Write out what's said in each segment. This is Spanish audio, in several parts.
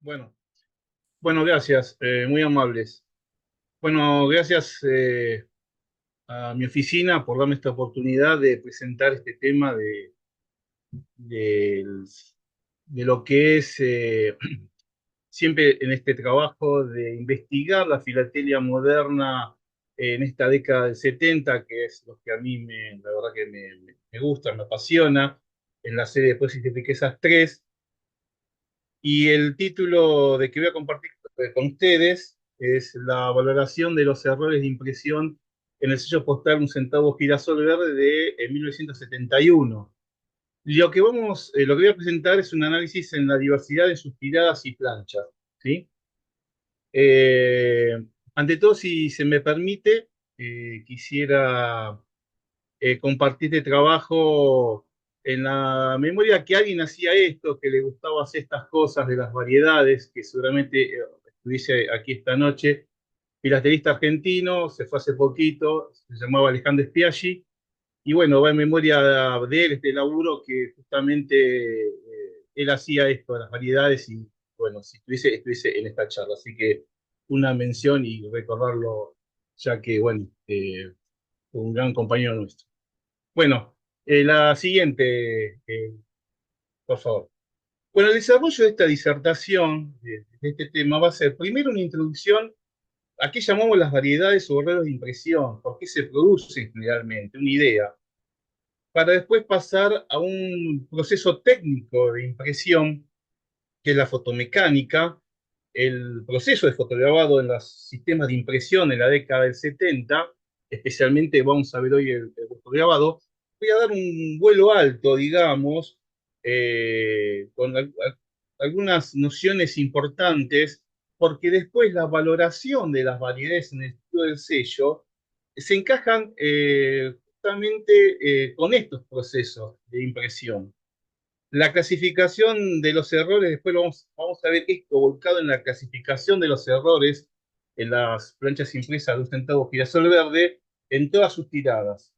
Bueno, bueno, gracias, muy amables. Bueno, gracias a mi oficina por darme esta oportunidad de presentar este tema del- de lo que es siempre en este trabajo de investigar la filatelia moderna en esta década del 70, que es lo que a mí la verdad que me gusta, me apasiona, en la serie de Precios y Riquezas 3. Y el título de que voy a compartir con ustedes es la valoración de los errores de impresión en el sello postal un centavo girasol verde de 1971. Lo que voy a presentar es un análisis en la diversidad de sus tiradas y planchas, ¿sí? Eh, Ante todo, si se me permite, quisiera compartir este trabajo en la memoria que alguien hacía esto, que le gustaba hacer estas cosas de las variedades, que seguramente estuviese aquí esta noche, filatelista argentino, se fue hace poquito, se llamaba Alejandro Spiaggi, y bueno, va en memoria de él este laburo que justamente él hacía esto, de las variedades, y bueno, si estuviese en esta charla, así que una mención y recordarlo, ya que bueno, fue un gran compañero nuestro. Bueno, la siguiente, por favor. Bueno, el desarrollo de esta disertación, de este tema, va a ser primero una introducción a qué llamamos las variedades o horarios de impresión, por qué se producen generalmente, una idea, para después pasar a un proceso técnico de impresión, que es la fotomecánica, el proceso de fotograbado en los sistemas de impresión en la década del 70, especialmente vamos a ver hoy el fotograbado. Voy a dar un vuelo alto, digamos, con algunas nociones importantes, porque después la valoración de las variedades en el estudio del sello se encajan justamente con estos procesos de impresión. La clasificación de los errores, después vamos a ver esto volcado en la clasificación de los errores en las planchas impresas de un centavo girasol verde en todas sus tiradas.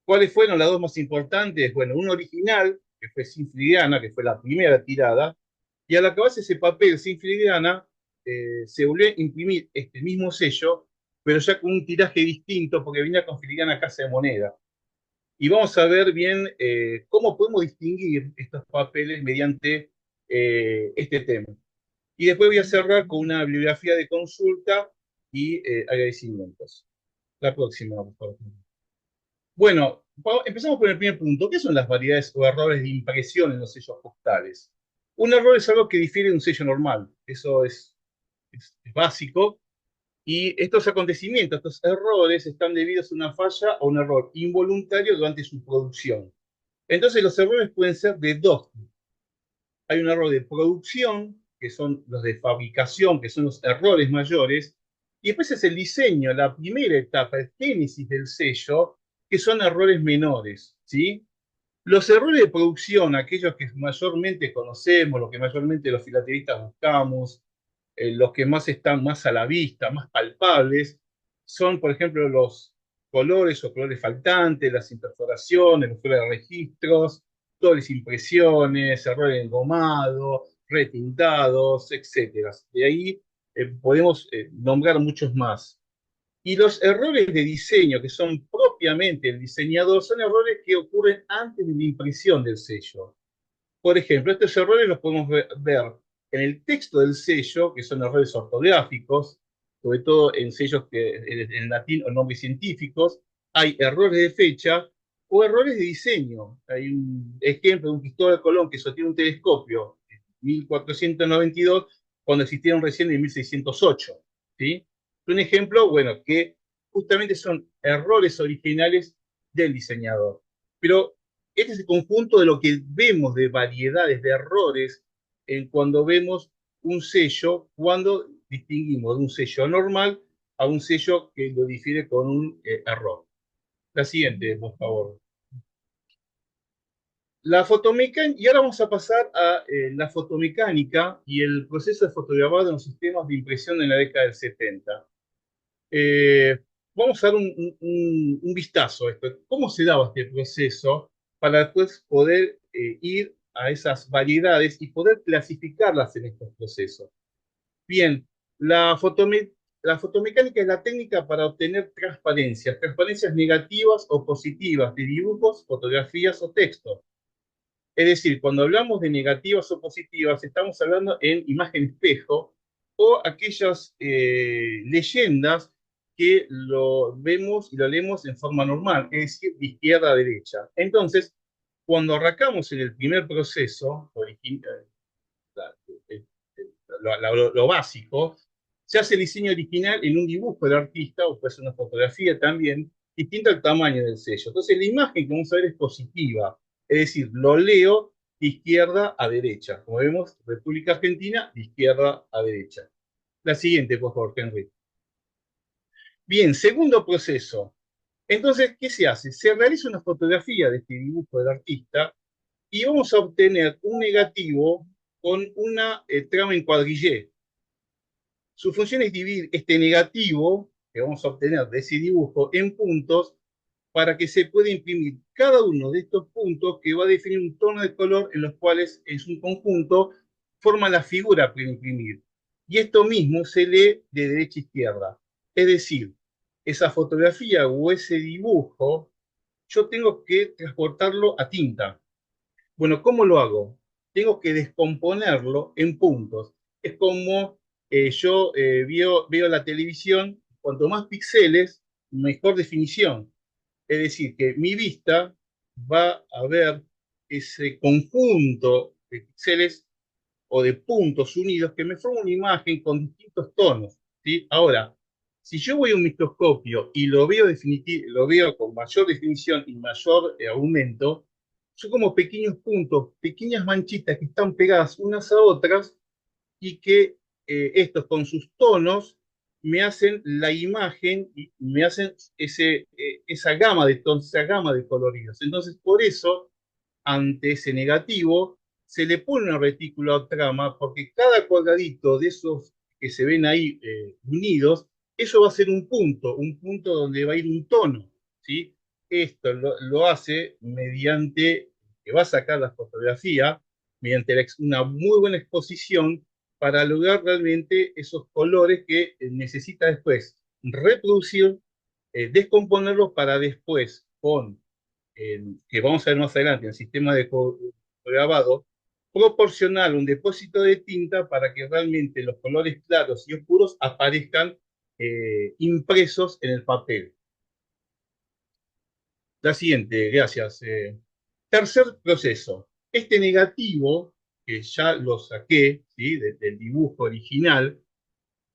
¿Cuáles fueron las dos más importantes? Bueno, una original, que fue sin filigrana, que fue la primera tirada, y al acabarse ese papel sin filigrana, se volvió a imprimir este mismo sello, pero ya con un tiraje distinto, porque venía con filigrana casa de moneda. Y vamos a ver bien cómo podemos distinguir estos papeles mediante este tema. Y después voy a cerrar con una bibliografía de consulta y agradecimientos. La próxima, por favor. Bueno, empezamos por el primer punto. ¿Qué son las variedades o errores de impresión en los sellos postales? Un error es algo que difiere de un sello normal. Eso es básico. Y estos acontecimientos, estos errores, están debidos a una falla o un error involuntario durante su producción. Entonces los errores pueden ser de dos tipos. Hay un error de producción, que son los de fabricación, que son los errores mayores, y después es el diseño, la primera etapa, el génesis del sello, que son errores menores, ¿sí? Los errores de producción, aquellos que mayormente conocemos, los que mayormente los filatelistas buscamos, los que más están más a la vista, más palpables, son, por ejemplo, los colores o colores faltantes, las imperforaciones, los fuera de registros, dobles impresiones, errores de engomado, retintados, etcétera. De ahí podemos nombrar muchos más. Y los errores de diseño, que son propiamente el diseñador, son errores que ocurren antes de la impresión del sello. Por ejemplo, estos errores los podemos ver en el texto del sello, que son errores ortográficos, sobre todo en sellos que en latín o nombres científicos. Hay errores de fecha o errores de diseño. Hay un ejemplo de un Cristóbal Colón que sostiene un telescopio en 1492 cuando existieron recién en 1608. ¿Sí? Un ejemplo, bueno, que justamente son errores originales del diseñador. Pero este es el conjunto de lo que vemos de variedades de errores en cuando vemos un sello, cuando distinguimos de un sello normal a un sello que lo difiere con un error. La siguiente, por favor. La fotomecánica, y ahora vamos a pasar a la fotomecánica y el proceso de fotograbado en los sistemas de impresión en la década del 70. Eh, Vamos a dar un vistazo a esto. ¿Cómo se daba este proceso para después poder ir a esas variedades y poder clasificarlas en estos procesos. Bien, la fotomecánica es la técnica para obtener transparencias, transparencias negativas o positivas de dibujos, fotografías o textos. Es decir, cuando hablamos de negativas o positivas, estamos hablando en imagen espejo o aquellas leyendas que lo vemos y lo leemos en forma normal, es decir, de izquierda a derecha. Entonces, cuando arrancamos en el primer proceso, lo básico, se hace el diseño original en un dibujo del artista, o puede ser una fotografía también, distinto al tamaño del sello. Entonces, la imagen que vamos a ver es positiva, es decir, lo leo de izquierda a derecha. Como vemos, República Argentina, de izquierda a derecha. La siguiente, por favor, Henry. Bien, segundo proceso. Entonces, ¿qué se hace? Se realiza una fotografía de este dibujo del artista y vamos a obtener un negativo con una trama en cuadrillé. Su función es dividir este negativo que vamos a obtener de ese dibujo en puntos para que se pueda imprimir cada uno de estos puntos que va a definir un tono de color en los cuales en su conjunto forma la figura para imprimir. Y esto mismo se lee de derecha a izquierda. Es decir, esa fotografía o ese dibujo, yo tengo que transportarlo a tinta. Bueno, ¿cómo lo hago? Tengo que descomponerlo en puntos. Es como yo veo la televisión, cuanto más píxeles, mejor definición. Es decir, que mi vista va a ver ese conjunto de píxeles o de puntos unidos que me forman una imagen con distintos tonos, ¿sí? Ahora, si yo voy a un microscopio y lo veo con mayor definición y mayor aumento, son como pequeños puntos, pequeñas manchitas que están pegadas unas a otras y que estos con sus tonos me hacen la imagen y me hacen esa gama de tonos, esa gama de coloridos. Entonces, por eso ante ese negativo, se le pone una retícula o trama, porque cada cuadradito de esos que se ven ahí unidos, eso va a ser un punto donde va a ir un tono, ¿sí? Esto lo hace mediante, que va a sacar la fotografía, mediante una muy buena exposición para lograr realmente esos colores que necesita después reproducir, descomponerlos para después con que vamos a ver más adelante, el sistema de grabado, proporcionar un depósito de tinta para que realmente los colores claros y oscuros aparezcan impresos en el papel. La siguiente, gracias. Tercer proceso. Este negativo, que ya lo saqué, ¿sí? Del dibujo original,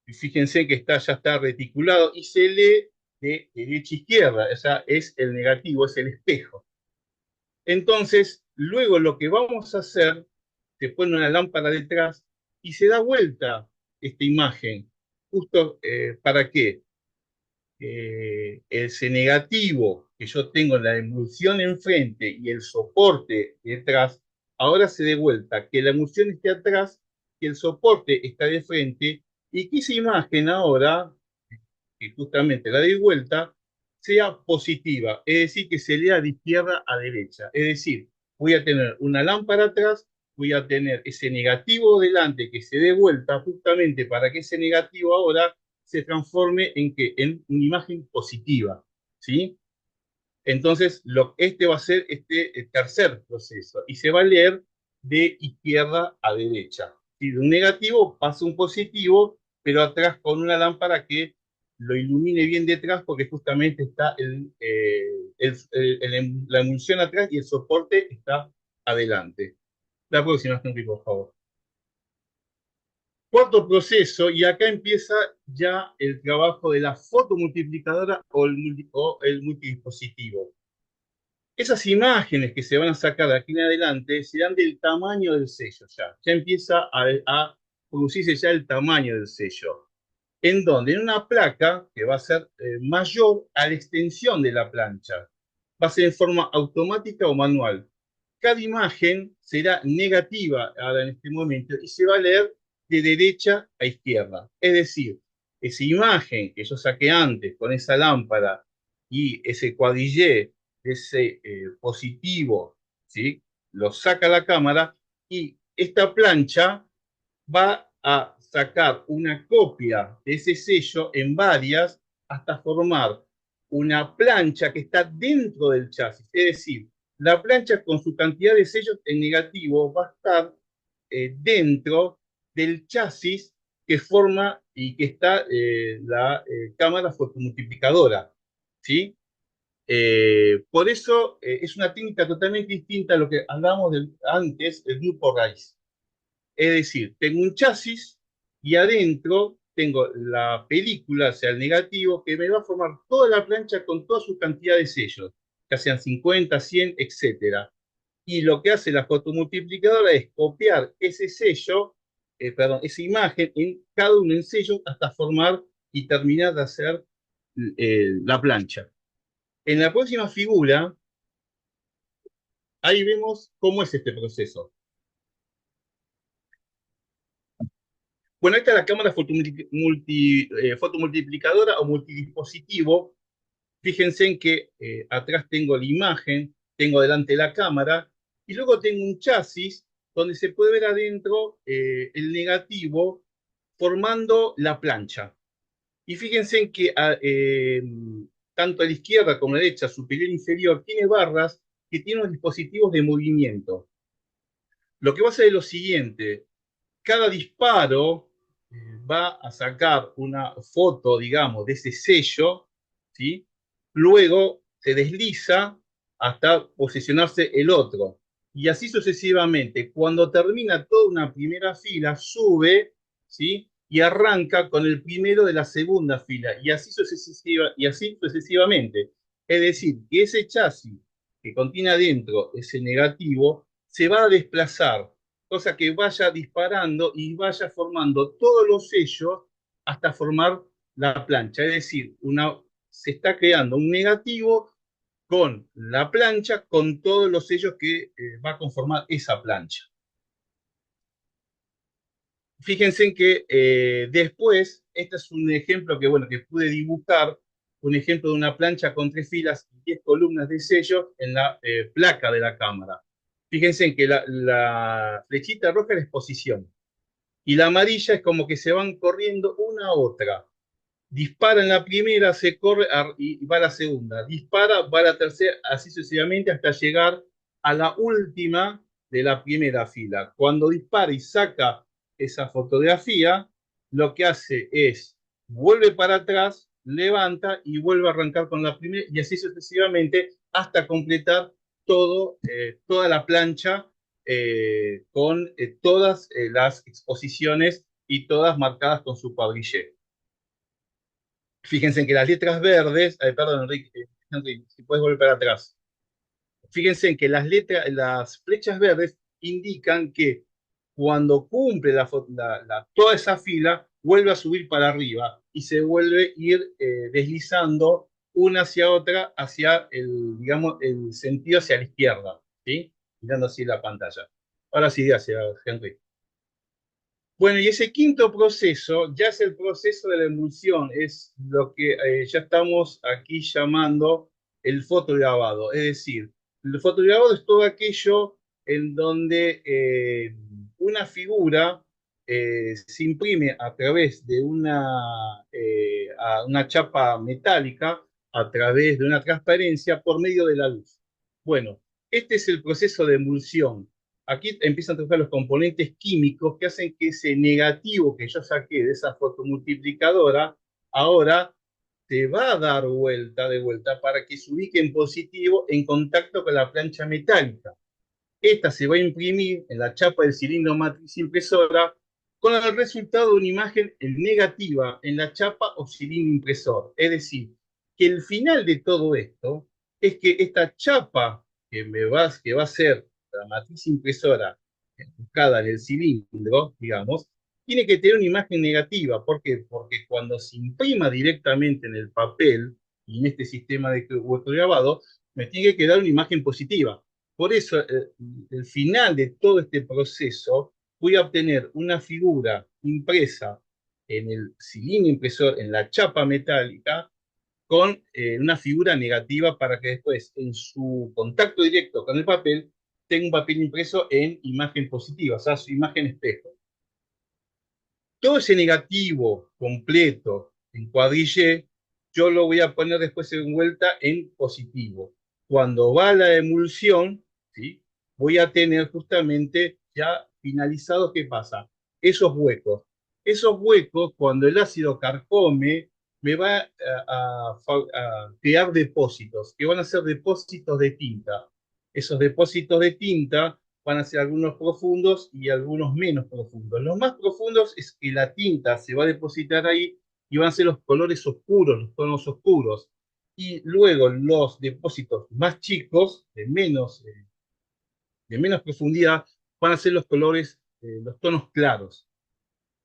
y fíjense que ya está reticulado y se lee de derecha a izquierda, o sea, es el negativo, es el espejo. Entonces, luego lo que vamos a hacer, se pone una lámpara detrás y se da vuelta esta imagen. Justo para qué? Ese negativo que yo tengo en la emulsión enfrente y el soporte detrás, ahora se dé vuelta, que la emulsión esté atrás, que el soporte está de frente y que esa imagen ahora que justamente la de vuelta, sea positiva, es decir, que se lea de izquierda a derecha. Es decir, voy a tener una lámpara atrás, voy a tener ese negativo delante que se dé vuelta justamente para que ese negativo ahora se transforme en que en una imagen positiva, ¿sí? Entonces, este va a ser el tercer proceso y se va a leer de izquierda a derecha. ¿Sí? De un negativo pasa un positivo, pero atrás con una lámpara que lo ilumine bien detrás porque justamente está la emulsión atrás y el soporte está adelante. La próxima, Henry, por favor. Cuarto proceso, y acá empieza ya el trabajo de la fotomultiplicadora o el multidispositivo. Esas imágenes que se van a sacar de aquí en adelante serán del tamaño del sello ya. Ya empieza a producirse ya el tamaño del sello. ¿En donde en una placa que va a ser mayor a la extensión de la plancha. Va a ser en forma automática o manual. Cada imagen será negativa ahora en este momento y se va a leer de derecha a izquierda. Es decir, esa imagen que yo saqué antes con esa lámpara y ese cuadrillé, ese positivo, ¿sí? lo saca la cámara y esta plancha va a sacar una copia de ese sello en varias hasta formar una plancha que está dentro del chasis. Es decir, la plancha con su cantidad de sellos en negativo va a estar dentro del chasis que forma y que está la cámara fotomultiplicadora. ¿Sí? Por eso es una técnica totalmente distinta a lo que hablábamos antes del grupo raíz. Es decir, tengo un chasis y adentro tengo la película, o sea, el negativo, que me va a formar toda la plancha con toda su cantidad de sellos, ya sean 50, 100, etcétera. Y lo que hace la fotomultiplicadora es copiar ese sello, perdón, esa imagen en cada uno en sellos hasta formar y terminar de hacer la plancha. En la próxima figura, ahí vemos cómo es este proceso. Bueno, esta es la cámara fotomultiplicadora o multidispositivo. Fíjense en que atrás tengo la imagen, tengo delante la cámara y luego tengo un chasis donde se puede ver adentro el negativo formando la plancha. Y fíjense en que tanto a la izquierda como a la derecha, superior e inferior, tiene barras que tienen los dispositivos de movimiento. Lo que va a hacer es lo siguiente: cada disparo va a sacar una foto, digamos, de ese sello, ¿sí? Luego se desliza hasta posicionarse el otro. Y así sucesivamente. Cuando termina toda una primera fila, sube, ¿sí? Y arranca con el primero de la segunda fila. Y así sucesivamente. Es decir, que ese chasis que contiene adentro ese negativo se va a desplazar, cosa que vaya disparando y vaya formando todos los sellos hasta formar la plancha. Es decir, se está creando un negativo con la plancha, con todos los sellos que va a conformar esa plancha. Fíjense en que después, este es un ejemplo que, bueno, que pude dibujar, un ejemplo de una plancha con 3 filas y 10 columnas de sellos en la placa de la cámara. Fíjense en que la flechita roja es la exposición y la amarilla es como que se van corriendo una a otra. Dispara en la primera, se corre y va a la segunda. Dispara, va a la tercera, así sucesivamente hasta llegar a la última de la primera fila. Cuando dispara y saca esa fotografía, lo que hace es vuelve para atrás, levanta y vuelve a arrancar con la primera y así sucesivamente hasta completar toda la plancha con todas las exposiciones y todas marcadas con su cuadrillé. Fíjense en que las letras verdes, perdón, Enrique, Henry, si puedes volver para atrás. Fíjense en que las flechas verdes indican que cuando cumple toda esa fila, vuelve a subir para arriba y se vuelve a ir deslizando una hacia otra, hacia digamos, el sentido hacia la izquierda, ¿sí? Mirando así la pantalla. Ahora sí, gracias, Henry. Bueno, y ese quinto proceso ya es el proceso de la emulsión, es lo que ya estamos aquí llamando el fotograbado. Es decir, el fotograbado es todo aquello en donde una figura se imprime a través de una chapa metálica, a través de una transparencia por medio de la luz. Bueno, este es el proceso de emulsión. Aquí empiezan a trabajar los componentes químicos que hacen que ese negativo que yo saqué de esa fotomultiplicadora ahora se va a dar de vuelta para que se ubique en positivo en contacto con la plancha metálica. Esta se va a imprimir en la chapa del cilindro matriz impresora con el resultado de una imagen negativa en la chapa o cilindro impresor. Es decir, que el final de todo esto es que esta chapa que va a ser la matriz impresora buscada en el cilindro, digamos, tiene que tener una imagen negativa. ¿Por qué? Porque cuando se imprima directamente en el papel y en este sistema de hueco grabado, me tiene que quedar una imagen positiva. Por eso, el final de todo este proceso, voy a obtener una figura impresa en el cilindro impresor, en la chapa metálica, con una figura negativa para que después, en su contacto directo con el papel, tengo un papel impreso en imagen positiva, o sea, su imagen espejo. Todo ese negativo completo en cuadrille, yo lo voy a poner después en vuelta en positivo. Cuando va la emulsión, ¿sí? Voy a tener justamente ya finalizado, ¿qué pasa? Esos huecos. Esos huecos, cuando el ácido carcome, me va a crear depósitos, que van a ser depósitos de tinta. Esos depósitos de tinta van a ser algunos profundos y algunos menos profundos. Los más profundos es que la tinta se va a depositar ahí y van a ser los colores oscuros, los tonos oscuros. Y luego los depósitos más chicos, de menos profundidad, van a ser los colores, los tonos claros.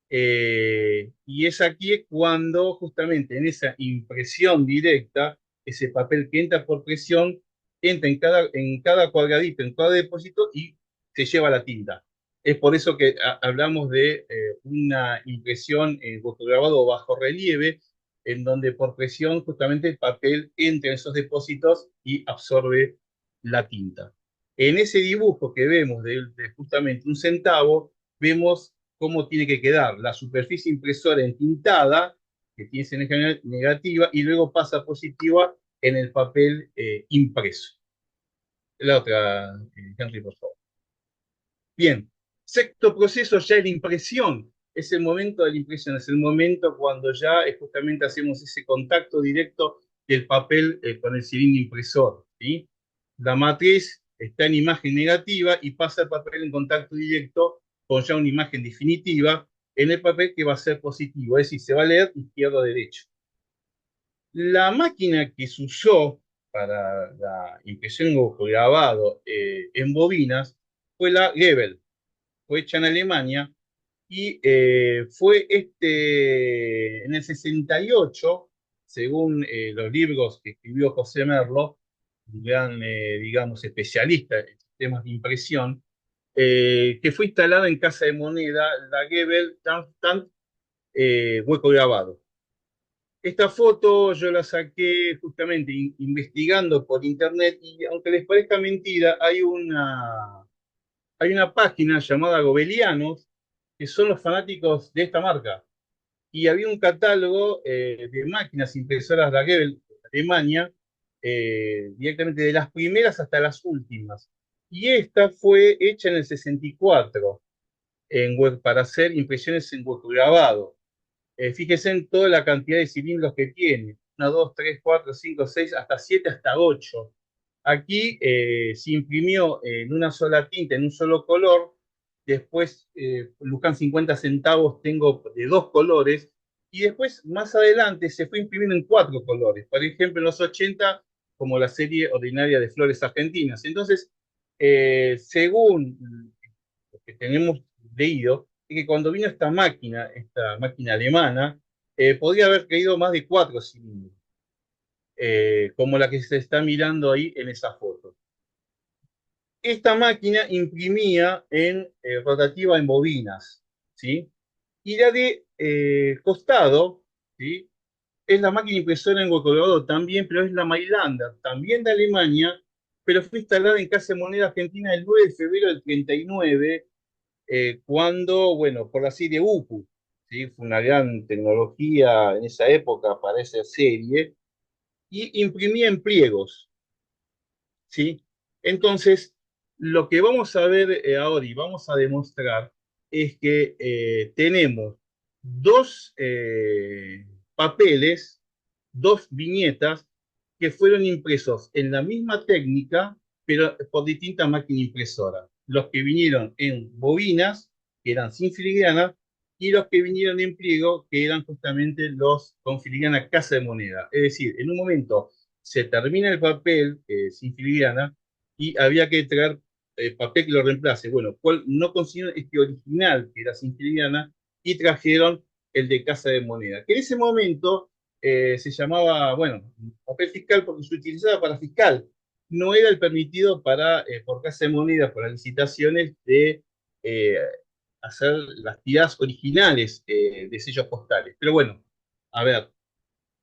Y es aquí cuando justamente en esa impresión directa, ese papel que entra por presión, entra en cada cuadradito, en cada depósito y se lleva la tinta. Es por eso que hablamos de una impresión grabado bajo relieve, en donde por presión justamente el papel entra en esos depósitos y absorbe la tinta. En ese dibujo que vemos de justamente un centavo, vemos cómo tiene que quedar la superficie impresora entintada, que tiene esa energía negativa, y luego pasa positiva en el papel impreso. La otra, Henry, por favor. Bien, sexto proceso ya es la impresión. Es el momento de la impresión, es el momento cuando ya justamente hacemos ese contacto directo del papel con el cilindro impresor, ¿sí? La matriz está en imagen negativa y pasa el papel en contacto directo con ya una imagen definitiva en el papel que va a ser positivo, es decir, se va a leer izquierdo a derecho. La máquina que se usó para la impresión o grabado en bobinas fue la Gebel, fue hecha en Alemania y fue en el 68, según los libros que escribió José Merlo, un gran, digamos, especialista en sistemas de impresión, que fue instalada en Casa de Moneda la Gebel Darmstadt hueco grabado. Esta foto yo la saqué justamente investigando por internet y aunque les parezca mentira, hay una página llamada Gobelianos que son los fanáticos de esta marca. Y había un catálogo de máquinas impresoras de Gebel, de Alemania, directamente de las primeras hasta las últimas. Y esta fue hecha en el 64 para hacer impresiones en hueco grabado. Fíjese en toda la cantidad de cilindros que tiene. 1, 2, 3, 4, 5, 6, hasta 7, hasta 8. Aquí se imprimió en una sola tinta, en un solo color. Después, buscan 50 centavos, tengo de dos colores. Y después, más adelante, se fue imprimiendo en cuatro colores. Por ejemplo, en los 80, como la serie ordinaria de Flores Argentinas. Entonces, según lo que tenemos leído, es que cuando vino esta máquina alemana, podría haber caído más de cuatro cilindros, como la que se está mirando ahí en esa foto. Esta máquina imprimía en rotativa en bobinas, ¿sí? Y la de costado, ¿sí? Es la máquina impresora en Colorado también, pero es la Mailander, también de Alemania, pero fue instalada en Casa de Moneda Argentina el 9 de febrero del 39, cuando, bueno, por la serie UPU, ¿sí? Fue una gran tecnología en esa época para esa serie, y imprimía en pliegos, ¿sí? Entonces, lo que vamos a ver ahora y vamos a demostrar es que tenemos dos papeles, dos viñetas que fueron impresos en la misma técnica, pero por distintas máquinas impresoras. Los que vinieron en bobinas, que eran sin filigrana, y los que vinieron en pliego, que eran justamente los con filigrana casa de moneda. Es decir, en un momento se termina el papel sin filigrana y había que traer papel que lo reemplace. Bueno, no consiguieron este original que era sin filigrana y trajeron el de casa de moneda, que en ese momento se llamaba, bueno, papel fiscal porque se utilizaba para fiscal. No era el permitido por casa de moneda, por las licitaciones de eh, hacer las tiradas originales de sellos postales. Pero bueno, a ver,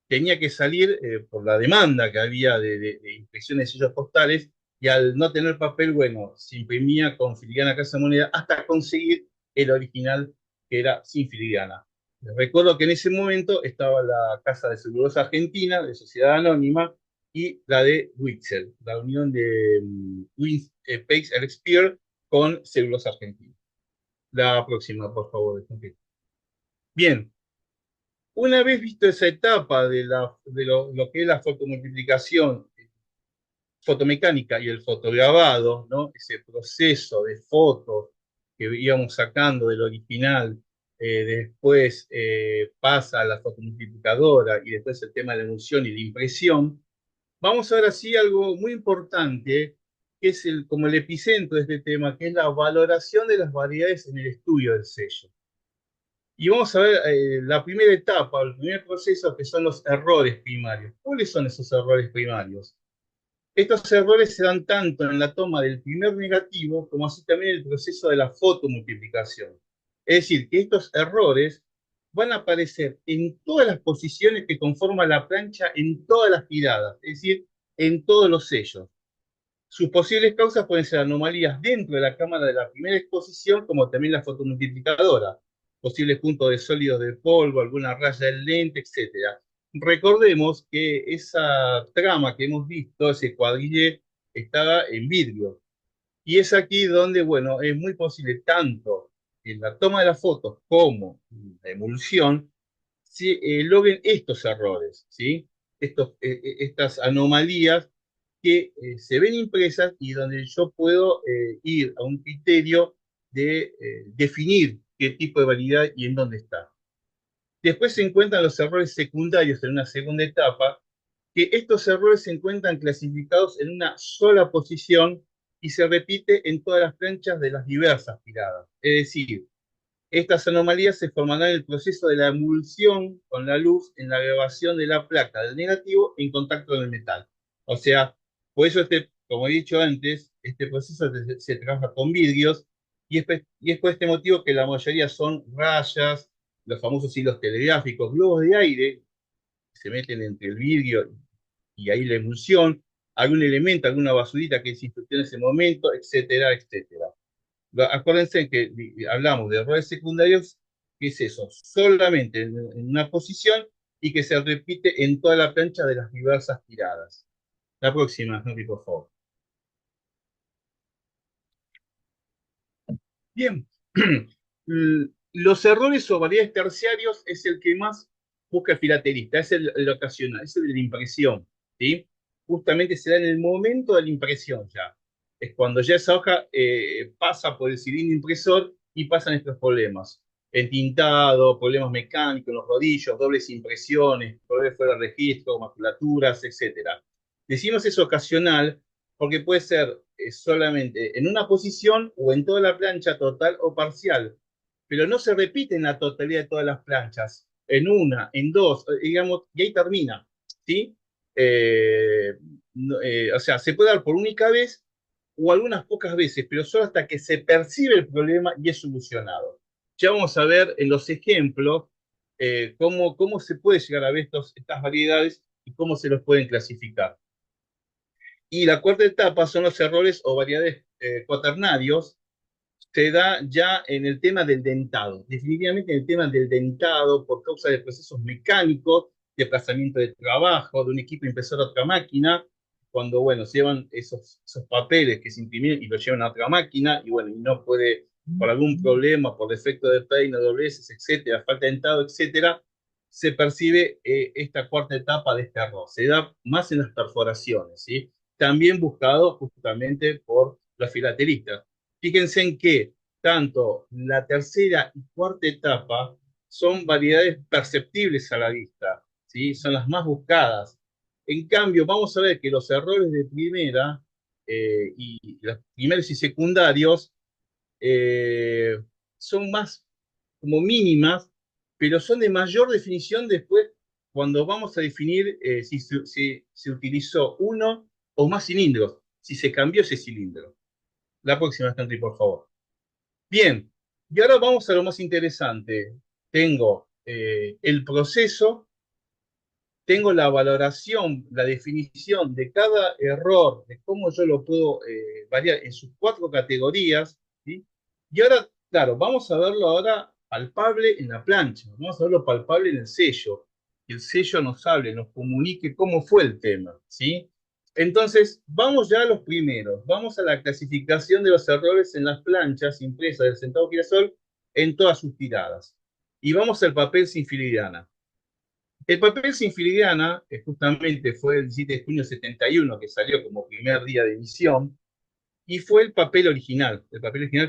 tenía que salir por la demanda que había de impresión de sellos postales, y al no tener papel, bueno, se imprimía con filigrana Casa Moneda hasta conseguir el original que era sin filigrana. Les recuerdo que en ese momento estaba la Casa de Celulosa Argentina, de Sociedad Anónima, y la de Witzel, la unión de Pace and Spear con Celulosa Argentina. La próxima, por favor. Bien, una vez visto esa etapa lo que es la fotomultiplicación, fotomecánica y el fotograbado, ¿no? Ese proceso de fotos que íbamos sacando del original, después pasa a la fotomultiplicadora y después el tema de la emulsión y la impresión. Vamos a ver así algo muy importante, que es como el epicentro de este tema, que es la valoración de las variedades en el estudio del sello. Y vamos a ver la primera etapa, el primer proceso, que son los errores primarios. ¿Cuáles son esos errores primarios? Estos errores se dan tanto en la toma del primer negativo como así también en el proceso de la fotomultiplicación. Es decir, que estos errores van a aparecer en todas las posiciones que conforman la plancha, en todas las tiradas, es decir, en todos los sellos. Sus posibles causas pueden ser anomalías dentro de la cámara de la primera exposición, como también la fotomultiplicadora, posibles puntos de sólidos de polvo, alguna raya del lente, etc. Recordemos que esa trama que hemos visto, ese cuadrille, estaba en vidrio. Y es aquí donde, bueno, es muy posible tanto en la toma de las fotos como en la emulsión, si, logren estos errores, ¿sí? Estas anomalías que se ven impresas y donde yo puedo ir a un criterio de definir qué tipo de validad y en dónde está. Después se encuentran los errores secundarios en una segunda etapa, que estos errores se encuentran clasificados en una sola posición y se repite en todas las planchas de las diversas tiradas. Es decir, estas anomalías se formarán en el proceso de la emulsión con la luz en la grabación de la placa del negativo en contacto con el metal. O sea, por eso, como he dicho antes, este proceso se trabaja con vidrios y es por este motivo que la mayoría son rayas, los famosos hilos telegráficos, globos de aire que se meten entre el vidrio y ahí la emulsión, algún elemento, alguna basurita que se instruyó en ese momento, etcétera, etcétera. Acuérdense que hablamos de errores secundarios, que es eso, solamente en una posición y que se repite en toda la plancha de las diversas tiradas. La próxima, Henry, por favor. Bien. Los errores o variedades terciarios es el que más busca el filatelista, es el ocasional, es el de la impresión, ¿sí? Justamente se da en el momento de la impresión ya. Es cuando ya esa hoja pasa por el cilindro impresor y pasan estos problemas. Entintado, problemas mecánicos en los rodillos, dobles impresiones, problemas fuera de registro, maculaturas, etcétera. Decimos es ocasional porque puede ser solamente en una posición o en toda la plancha total o parcial, pero no se repite en la totalidad de todas las planchas, en una, en dos, digamos, y ahí termina, ¿sí? O sea, se puede dar por única vez o algunas pocas veces, pero solo hasta que se percibe el problema y es solucionado. Ya vamos a ver en los ejemplos cómo se puede llegar a ver estas variedades y cómo se los pueden clasificar. Y la cuarta etapa son los errores o variedades cuaternarios. Se da ya en el tema del dentado. Definitivamente en el tema del dentado, por causa de procesos mecánicos, de desplazamiento de trabajo, de un equipo impresor a otra máquina, cuando, bueno, se llevan esos papeles que se imprimieron y los llevan a otra máquina, y bueno, y no puede, por algún problema, por defecto de peine, dobleces, etcétera, falta de dentado, etcétera, se percibe esta cuarta etapa de este error. Se da más en las perforaciones, ¿sí? También buscado justamente por los filatelistas. Fíjense en que tanto la tercera y cuarta etapa son variedades perceptibles a la vista, ¿sí? Son las más buscadas. En cambio, vamos a ver que los errores de primera y los primeros y secundarios eh, son más como mínimas, pero son de mayor definición después cuando vamos a definir si se utilizó uno o más cilindros, si se cambió ese cilindro. La próxima, Henry, por favor. Bien, y ahora vamos a lo más interesante. Tengo el proceso tengo la valoración, la definición de cada error, de cómo yo lo puedo variar en sus 4 categorías, ¿sí? Y ahora, claro, vamos a verlo ahora palpable en la plancha, vamos a verlo palpable en el sello, que el sello nos hable, nos comunique cómo fue el tema, ¿sí? Entonces, vamos ya a los primeros, vamos a la clasificación de los errores en las planchas impresas del centavo girasol en todas sus tiradas. Y vamos al papel sin filigrana. El papel sin filigrana, que justamente fue el 17 de junio de 71 que salió como primer día de emisión, y fue el papel original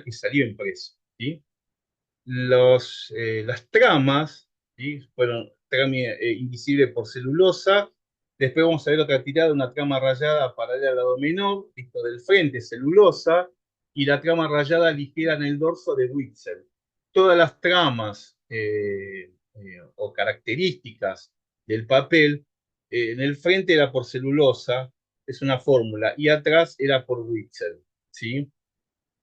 que salió impreso, ¿sí? Las tramas, ¿sí? Fueron trama invisible por celulosa. Después vamos a ver otra tirada, una trama rayada paralela al lado menor, visto del frente, celulosa, y la trama rayada ligera en el dorso de Witzel. Todas las tramas o características del papel, en el frente era por celulosa, es una fórmula, y atrás era por Witzel, ¿sí?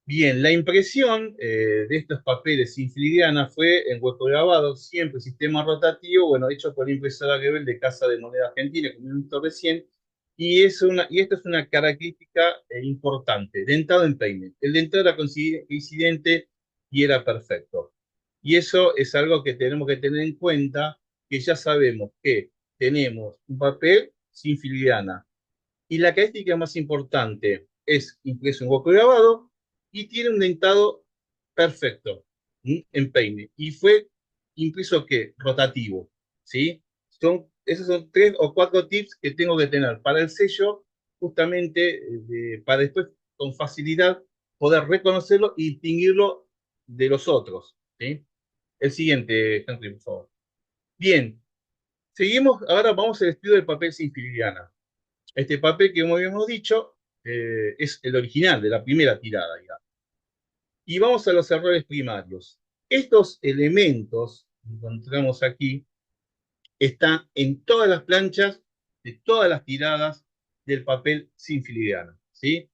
Bien, la impresión de estos papeles sin filigrana fue en hueco grabado, siempre sistema rotativo, bueno, hecho por la impresora Gebel de Casa de Moneda Argentina, como hemos visto recién, y esto es una característica importante, dentado en peine. El dentado era coincidente y era perfecto. Y eso es algo que tenemos que tener en cuenta, que ya sabemos que tenemos un papel sin filigrana. Y la característica más importante es impreso en hueco grabado y tiene un dentado perfecto, en peine. Y fue impreso ¿qué? Rotativo, ¿sí? Esos son 3 o 4 tips que tengo que tener para el sello, justamente para después con facilidad poder reconocerlo y distinguirlo de los otros, ¿sí? El siguiente, Henry, por favor. Bien, seguimos, ahora vamos al estudio del papel sin filigrana. Este papel que, como habíamos dicho, es el original de la primera tirada, digamos. Y vamos a los errores primarios. Estos elementos que encontramos aquí están en todas las planchas de todas las tiradas del papel sin filigrana, ¿sí?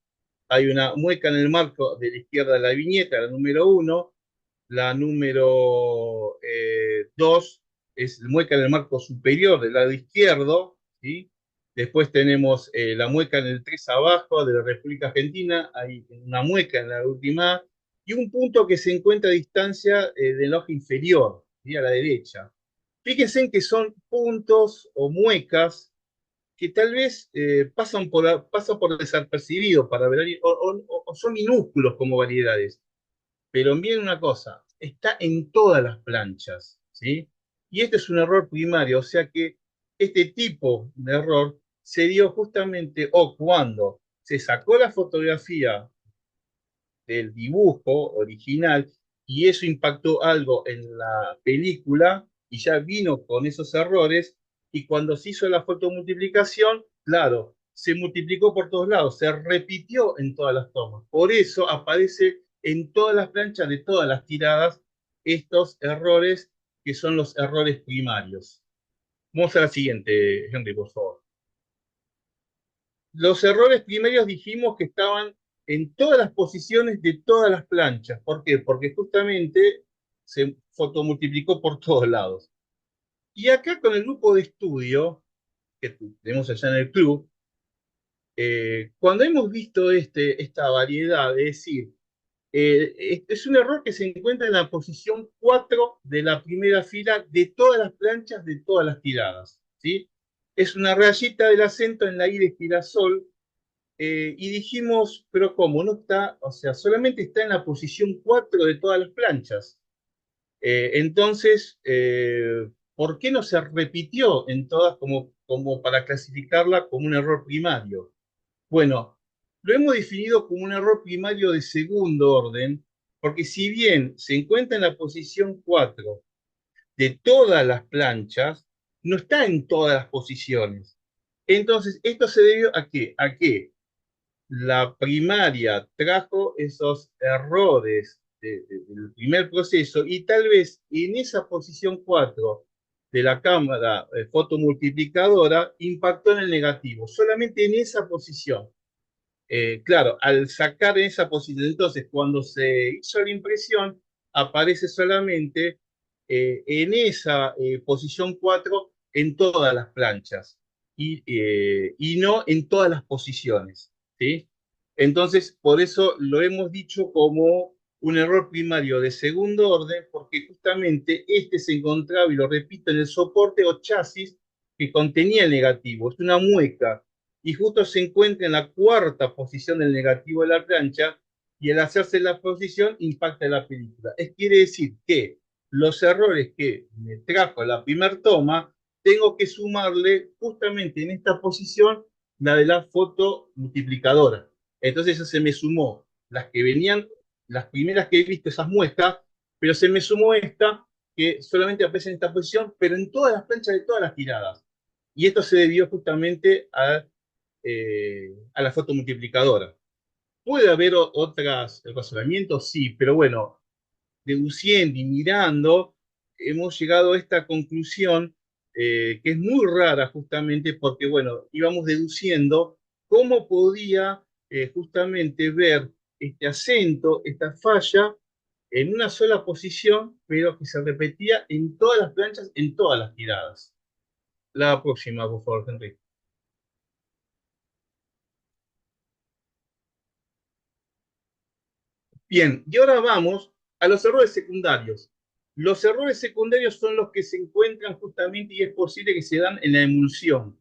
Hay una mueca en el marco de la izquierda de la viñeta, la número 1, la número 2 es mueca en el marco superior del lado izquierdo, ¿sí? Después tenemos la mueca en el 3 abajo de la República Argentina, hay una mueca en la última A, y un punto que se encuentra a distancia del ojo inferior, ¿sí? A la derecha. Fíjense en que son puntos o muecas que tal vez pasan por desapercibido para ver, o son minúsculos como variedades. Pero miren una cosa, está en todas las planchas, ¿sí? Y este es un error primario, o sea que este tipo de error se dio justamente o cuando se sacó la fotografía del dibujo original y eso impactó algo en la película y ya vino con esos errores y cuando se hizo la fotomultiplicación, claro, se multiplicó por todos lados, se repitió en todas las tomas. Por eso aparece en todas las planchas de todas las tiradas estos errores que son los errores primarios. Vamos a la siguiente, Henry, por favor. Los errores primarios dijimos que estaban en todas las posiciones de todas las planchas. ¿Por qué? Porque justamente se fotomultiplicó por todos lados. Y acá con el grupo de estudio que tenemos allá en el club, cuando hemos visto esta variedad, es decir, es un error que se encuentra en la posición 4 de la primera fila de todas las planchas de todas las tiradas, ¿sí? Es una rayita del acento en la I de girasol. Y dijimos, pero ¿cómo? No está, o sea, solamente está en la posición 4 de todas las planchas. Entonces, ¿por qué no se repitió en todas como para clasificarla como un error primario? Bueno, lo hemos definido como un error primario de segundo orden, porque si bien se encuentra en la posición 4 de todas las planchas, no está en todas las posiciones. Entonces, esto se debió a qué? A que la primaria trajo esos errores del primer proceso y tal vez en esa posición 4 de la cámara fotomultiplicadora impactó en el negativo, solamente en esa posición. Claro, al sacar esa posición, entonces cuando se hizo la impresión, aparece solamente en esa posición 4 en todas las planchas y no en todas las posiciones, ¿sí? Entonces, por eso lo hemos dicho como un error primario de segundo orden, porque justamente este se encontraba, y lo repito, en el soporte o chasis que contenía el negativo. Es una mueca y justo se encuentra en la cuarta posición del negativo de la plancha y al hacerse la posición impacta la película. Quiere decir que los errores que me trajo la primer toma, tengo que sumarle justamente en esta posición la de la foto multiplicadora. Entonces eso se me sumó las que venían, las primeras que he visto esas muestras, pero se me sumó esta que solamente aparece en esta posición, pero en todas las planchas de todas las tiradas. Y esto se debió justamente a la foto multiplicadora. ¿Puede haber otros razonamientos? Sí, pero bueno, deduciendo y mirando, hemos llegado a esta conclusión que es muy rara justamente porque, bueno, íbamos deduciendo cómo podía justamente ver este acento, esta falla, en una sola posición, pero que se repetía en todas las planchas, en todas las tiradas. La próxima, por favor, Henry. Bien, y ahora vamos a los errores secundarios. Los errores secundarios son los que se encuentran justamente y es posible que se dan en la emulsión,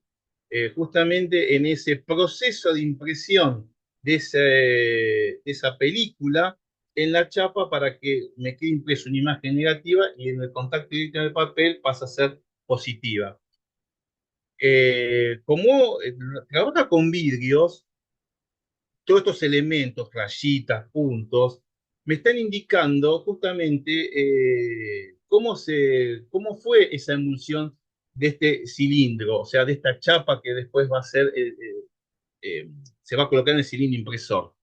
justamente en ese proceso de impresión de esa película en la chapa para que me quede impreso una imagen negativa y en el contacto directo del papel pasa a ser positiva. Como trabaja con vidrios, todos estos elementos, rayitas, puntos, me están indicando justamente cómo fue esa emulsión de este cilindro, o sea, de esta chapa que después va a ser, se va a colocar en el cilindro impresor.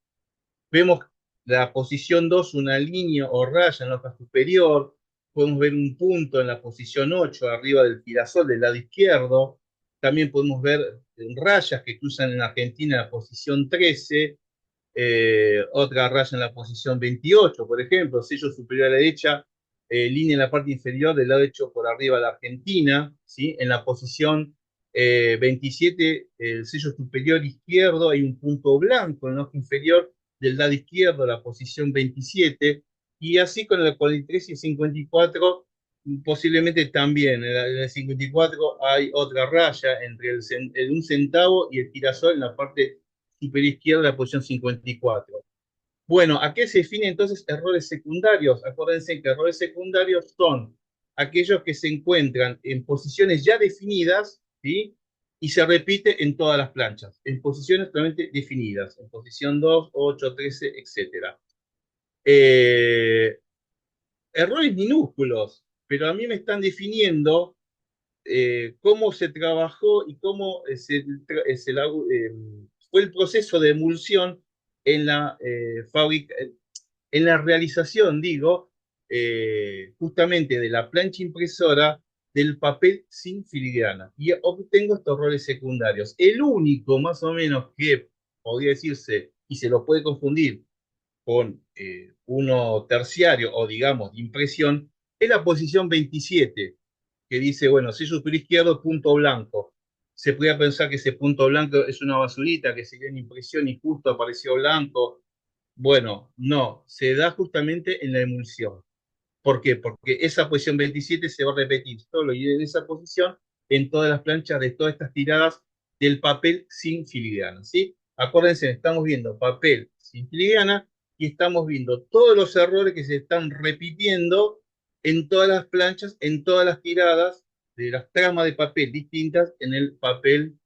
Vemos la posición 2 una línea o raya en la hoja superior, podemos ver un punto en la posición 8 arriba del girasol del lado izquierdo, también podemos ver rayas que cruzan en Argentina en la posición 13, otra raya en la posición 28, por ejemplo, sello superior a la derecha, línea en la parte inferior del lado derecho por arriba de la Argentina, ¿sí? En la posición 27, el sello superior izquierdo, hay un punto blanco en el ojo inferior del lado izquierdo, la posición 27, y así con el 43 y el 54, posiblemente también en el 54 hay otra raya entre el un centavo y el girasol en la parte superior izquierda de la posición 54. Bueno, ¿a qué se definen entonces errores secundarios? Acuérdense que errores secundarios son aquellos que se encuentran en posiciones ya definidas, ¿sí? Y se repite en todas las planchas, en posiciones totalmente definidas, en posición 2, 8, 13, etc. Eh, Errores minúsculos, pero a mí me están definiendo cómo se trabajó y cómo fue el proceso de emulsión en la fábrica, en la realización, digo, justamente de la plancha impresora del papel sin filigrana. Y obtengo estos roles secundarios. El único, más o menos, que podría decirse, y se lo puede confundir con uno terciario o, digamos, de impresión, es la posición 27 que dice, bueno, sello superior izquierdo, punto blanco. Se podría pensar que ese punto blanco es una basurita que sería en impresión y justo apareció blanco. Bueno, no, se da justamente en la emulsión. ¿Por qué? Porque esa posición 27 se va a repetir solo y en esa posición en todas las planchas de todas estas tiradas del papel sin filigrana, ¿sí? Acuérdense, estamos viendo papel sin filigrana y estamos viendo todos los errores que se están repitiendo en todas las planchas, en todas las tiradas de las tramas de papel distintas en el papel,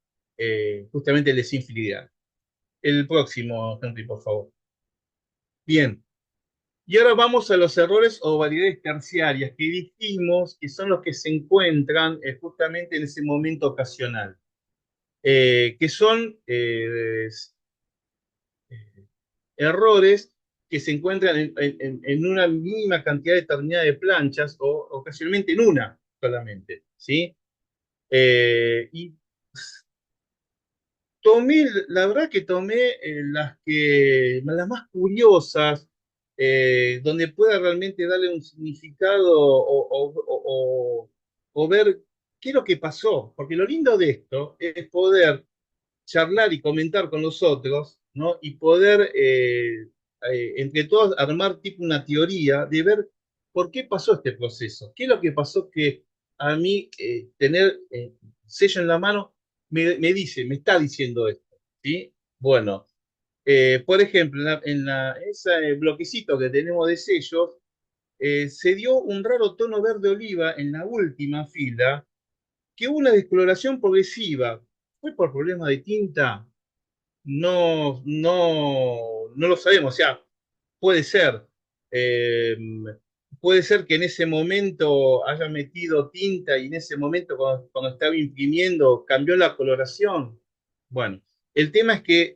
justamente el de sin filigrana. El próximo, Henry, por favor. Bien, y ahora vamos a los errores o variedades terciarias que dijimos que son los que se encuentran justamente en ese momento ocasional, que son errores que se encuentran en una mínima cantidad determinada de planchas o ocasionalmente en una solamente, ¿sí? Y tomé, la verdad que tomé las más curiosas, donde pueda realmente darle un significado o ver. ¿qué es lo que pasó? Porque lo lindo de esto es poder charlar y comentar con los otros, ¿no? Y poder entre todos armar tipo una teoría de ver por qué pasó este proceso. ¿Qué es lo que pasó que a mí tener sello en la mano me dice, me está diciendo esto? ¿Sí? Bueno, por ejemplo, ese bloquecito que tenemos de sellos, se dio un raro tono verde oliva en la última fila, que hubo una descoloración progresiva. ¿Fue por problema de tinta? No lo sabemos. O sea, puede ser. Eh, puede ser que en ese momento haya metido tinta y en ese momento cuando estaba imprimiendo cambió la coloración. Bueno, el tema es que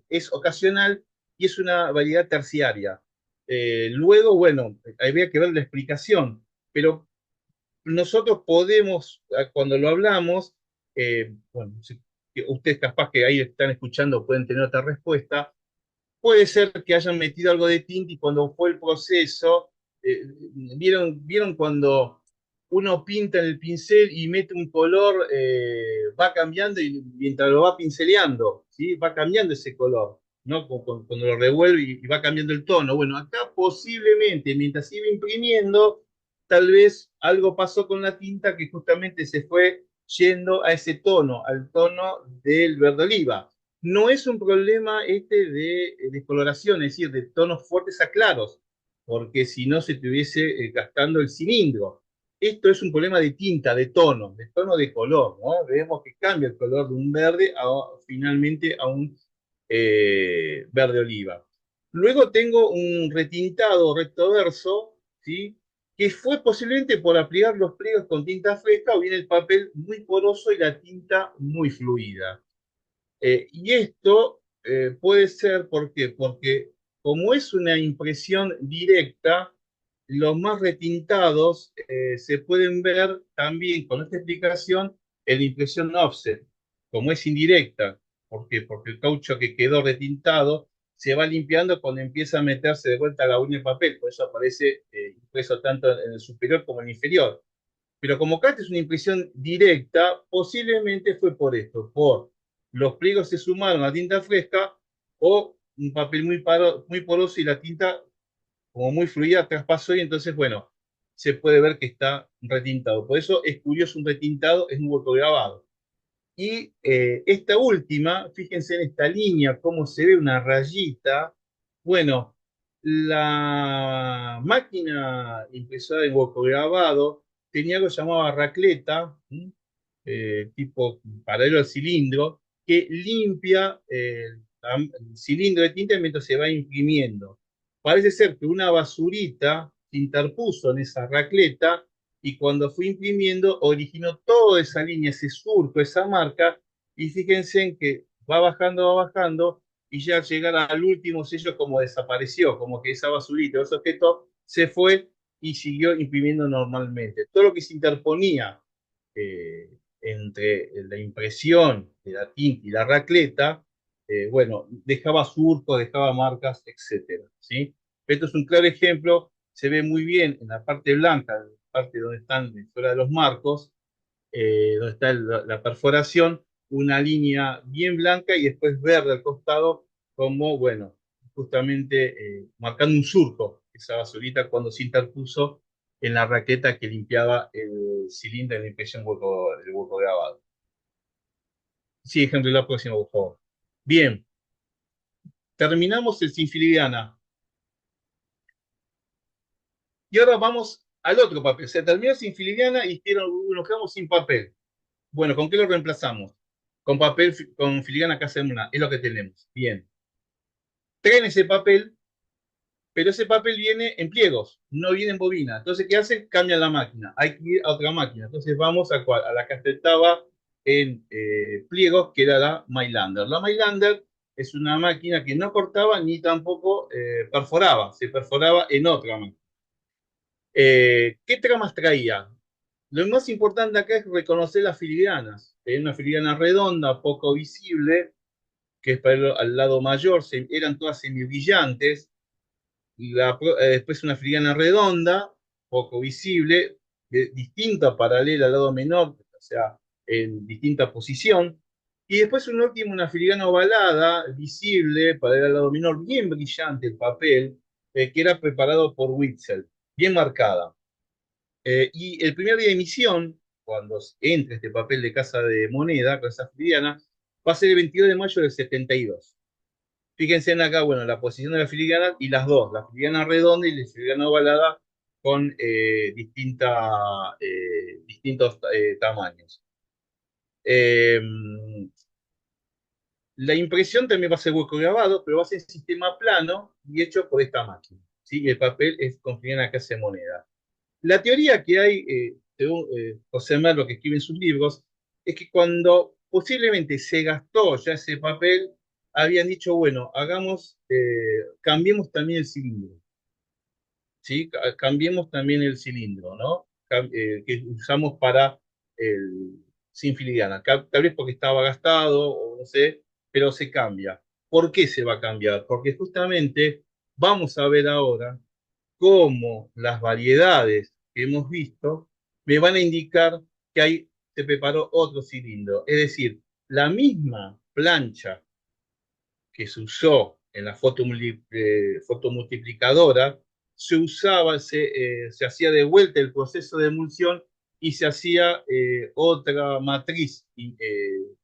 es ocasional y es una variedad terciaria. Luego, bueno, habría que ver la explicación, pero nosotros podemos, cuando lo hablamos, bueno, si ustedes capaz que ahí están escuchando pueden tener otra respuesta, puede ser que hayan metido algo de tinta y cuando fue el proceso, eh, vieron cuando uno pinta en el pincel y mete un color, va cambiando y mientras lo va pinceleando, ¿sí? Va cambiando ese color, ¿no? Cuando lo revuelve y va cambiando el tono. Bueno, acá posiblemente, mientras iba imprimiendo, tal vez algo pasó con la tinta que justamente se fue yendo a ese tono, al tono del verde oliva. No es un problema este de descoloración, es decir, de tonos fuertes a claros, porque si no se estuviese gastando el cilindro. Esto es un problema de tono de color, ¿no? Vemos que cambia el color de un verde finalmente a un verde oliva. Luego tengo un retintado recto verso, ¿sí? Que fue posiblemente por aplicar los pliegos con tinta fresca o bien el papel muy poroso y la tinta muy fluida. Y esto puede ser, ¿por qué? Porque como es una impresión directa, los más retintados se pueden ver también con esta explicación en la impresión offset, como es indirecta. ¿Por qué? Porque el caucho que quedó retintado se va limpiando cuando empieza a meterse de vuelta la uña de papel, por eso aparece impreso tanto en el superior como en el inferior. Pero como Kant es una impresión directa, posiblemente fue por esto, por los pliegos se sumaron a tinta fresca o un papel muy poroso y la tinta como muy fluida traspasó y entonces, bueno, se puede ver que está retintado. Por eso es curioso un retintado, es un hueco grabado. Y esta última, fíjense en esta línea, cómo se ve una rayita. Bueno, la máquina impresora de hueco grabado tenía algo que llamaba racleta, tipo paralelo al cilindro, que limpia el cilindro de tinta mientras se va imprimiendo. Parece ser que una basurita se interpuso en esa racleta y cuando fui imprimiendo originó toda esa línea, ese surco, esa marca, y fíjense en que va bajando, y ya al llegar al último sello como desapareció, como que esa basurita, ese objeto se fue y siguió imprimiendo normalmente. Todo lo que se interponía entre la impresión de la tinta y la racleta, bueno, dejaba surcos, dejaba marcas, etcétera, ¿sí? Esto es un claro ejemplo, se ve muy bien en la parte blanca, en la parte donde están fuera de los marcos, donde está la perforación, una línea bien blanca y después verde al costado, como, bueno, justamente marcando un surco, esa basurita cuando se interpuso en la raqueta que limpiaba el cilindro de la impresión del hueco grabado. Sí, ejemplo, la próxima, por favor. Bien, terminamos el sin filigrana. Y ahora vamos al otro papel. Se terminó sin filigrana y nos quedamos sin papel. Bueno, ¿con qué lo reemplazamos? Con papel, con filigrana casa de una. Es lo que tenemos. Bien. Traen ese papel, pero ese papel viene en pliegos, no viene en bobina. Entonces, ¿qué hacen? Cambian la máquina. Hay que ir a otra máquina. Entonces, vamos a la que estaba en pliegos, que era la Mylander. La Mylander es una máquina que no cortaba ni tampoco perforaba. Se perforaba en otra máquina. ¿Qué tramas traía? Lo más importante acá es reconocer las filigranas. Tenía una filigrana redonda, poco visible, que es para al lado mayor, eran todas semibrillantes. Después una filigrana redonda, poco visible, distinta, paralela al lado menor, o sea, en distinta posición. Y después un último, una filigrana ovalada, visible, paralela al lado menor, bien brillante el papel, que era preparado por Witzel, bien marcada. Y el primer día de emisión, cuando entre este papel de Casa de Moneda, con esa filigrana, va a ser el 22 de mayo del 72. Fíjense en acá, bueno, la posición de la filigrana y las dos, la filigrana redonda y la filigrana ovalada con distintos tamaños. Eh, la impresión también va a ser hueco grabado, pero va a ser en sistema plano y hecho por esta máquina. ¿Sí? Y el papel es con filigrana Casa de Moneda. La teoría que hay, según José Mer, lo que escribe en sus libros, es que cuando posiblemente se gastó ya ese papel, habían dicho, bueno, cambiemos también el cilindro, ¿sí? Cambiemos también el cilindro, ¿no? Que usamos para el sin filigrana. Tal vez porque estaba gastado, o no sé, pero se cambia. ¿Por qué se va a cambiar? Porque justamente vamos a ver ahora cómo las variedades que hemos visto me van a indicar que ahí se preparó otro cilindro. Es decir, la misma plancha que se usó en la fotomultiplicadora, se hacía de vuelta el proceso de emulsión y se hacía otra matriz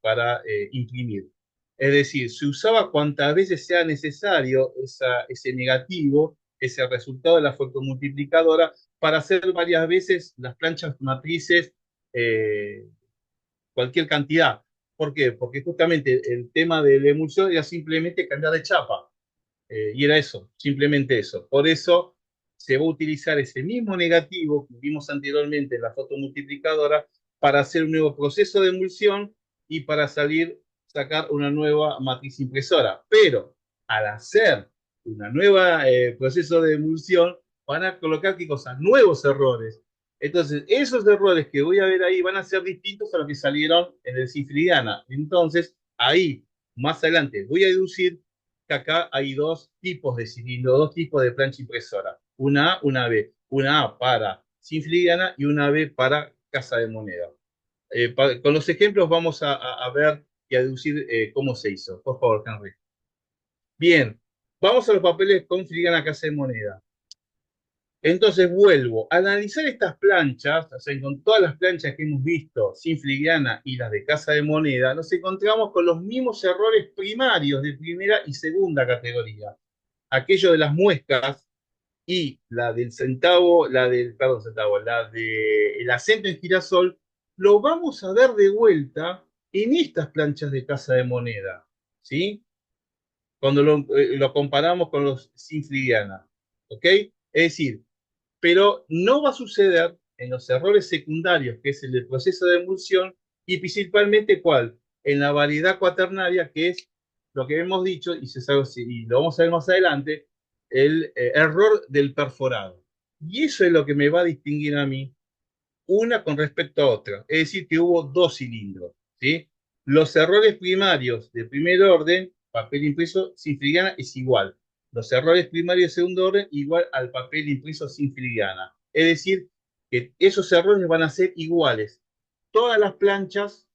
para imprimir. Es decir, se usaba cuantas veces sea necesario ese negativo, ese resultado de la fotomultiplicadora, para hacer varias veces las planchas matrices eh, cualquier cantidad. ¿Por qué? Porque justamente el tema de la emulsión era simplemente cambiar de chapa. Y era eso, simplemente eso. Por eso se va a utilizar ese mismo negativo que vimos anteriormente en la fotomultiplicadora para hacer un nuevo proceso de emulsión y para sacar una nueva matriz impresora. Pero al hacer una nueva proceso de emulsión, van a colocar qué cosas, nuevos errores. Entonces, esos errores que voy a ver ahí van a ser distintos a los que salieron en el Cifrigana. Entonces, ahí, más adelante, voy a deducir que acá hay dos tipos de cilindro, dos tipos de plancha impresora. Una A, una B. Una A para sin filigrana y una B para casa de moneda. Con los ejemplos vamos a ver y a deducir cómo se hizo. Por favor, Henry. Bien, vamos a los papeles con filigrana casa de moneda. Entonces vuelvo a analizar estas planchas, o sea, con todas las planchas que hemos visto, sin filigrana y las de casa de moneda, nos encontramos con los mismos errores primarios de primera y segunda categoría. Aquello de las muescas y la del centavo, perdón, centavo, la del acento en girasol, lo vamos a ver de vuelta en estas planchas de casa de moneda, ¿sí? Cuando lo comparamos con los sin filigrana, ¿ok? Es decir, pero no va a suceder en los errores secundarios, que es el del proceso de emulsión, y principalmente ¿cuál? En la variedad cuaternaria, que es lo que hemos dicho, y, y lo vamos a ver más adelante, el error del perforado. Y eso es lo que me va a distinguir a mí una con respecto a otra. Es decir, que hubo dos cilindros, ¿sí? Los errores primarios de primer orden, papel impreso sin filigrana, es igual. Los errores primarios de segundo orden, igual al papel impreso sin filigrana. Es decir, que esos errores van a ser iguales. Todas las planchas,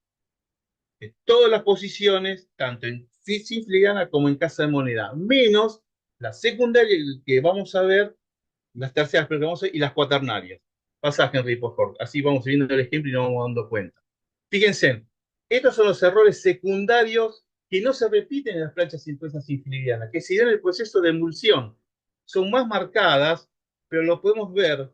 de todas las posiciones, tanto en sin filigrana como en casa de moneda, menos la secundaria que vamos a ver, las terceras pero que vamos a ver, y las cuaternarias. Pasa, Henry, por favor. Así vamos viendo el ejemplo y nos vamos dando cuenta. Fíjense, estos son los errores secundarios que no se repiten en las planchas impresas sin filigrana, que se dan en el proceso de emulsión. Son más marcadas, pero lo podemos ver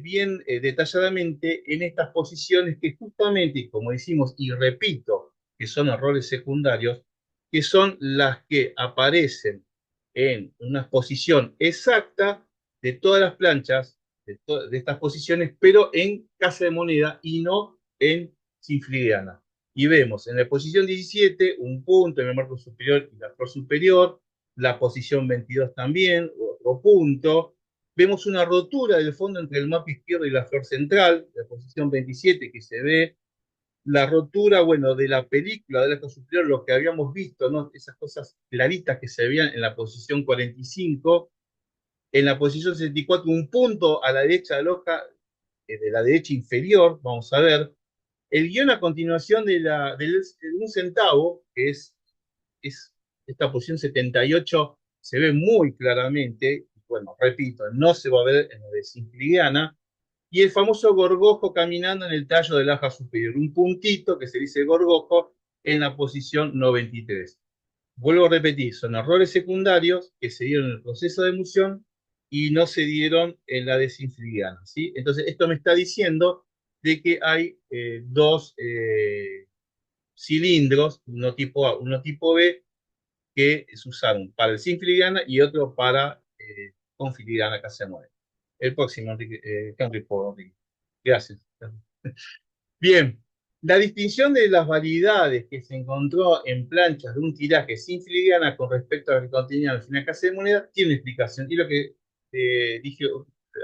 bien detalladamente en estas posiciones que justamente, como decimos, y repito, que son errores secundarios, que son las que aparecen en una posición exacta de todas las planchas de estas posiciones, pero en casa de moneda y no en sin filigrana. Y vemos en la posición 17 un punto en el marco superior y la flor superior, la posición 22 también, otro punto. Vemos una rotura del fondo entre el mapa izquierdo y la flor central, la posición 27 que se ve, la rotura, bueno, de la película del arco superior, lo que habíamos visto, ¿no? Esas cosas claritas que se veían en la posición 45, en la posición 64 un punto a la derecha de la hoja de la derecha inferior, vamos a ver, el guión a continuación de un centavo, que es esta posición 78, se ve muy claramente, bueno, repito, no se va a ver en la de Simpligiana, y el famoso gorgojo caminando en el tallo del aja superior, un puntito que se dice gorgojo en la posición 93. Vuelvo a repetir, son errores secundarios que se dieron en el proceso de emulsión y no se dieron en la desinfiliana, ¿sí? Entonces, esto me está diciendo de que hay dos cilindros, uno tipo A, uno tipo B, que se usaron para el sin filigrana y otro para con filigrana casi muere. El próximo, Enrique, Henry Ford, Enrique. Gracias. Bien, la distinción de las variedades que se encontró en planchas de un tiraje sin filigrana con respecto a lo que contenía al final casa de moneda tiene explicación. Y lo que dije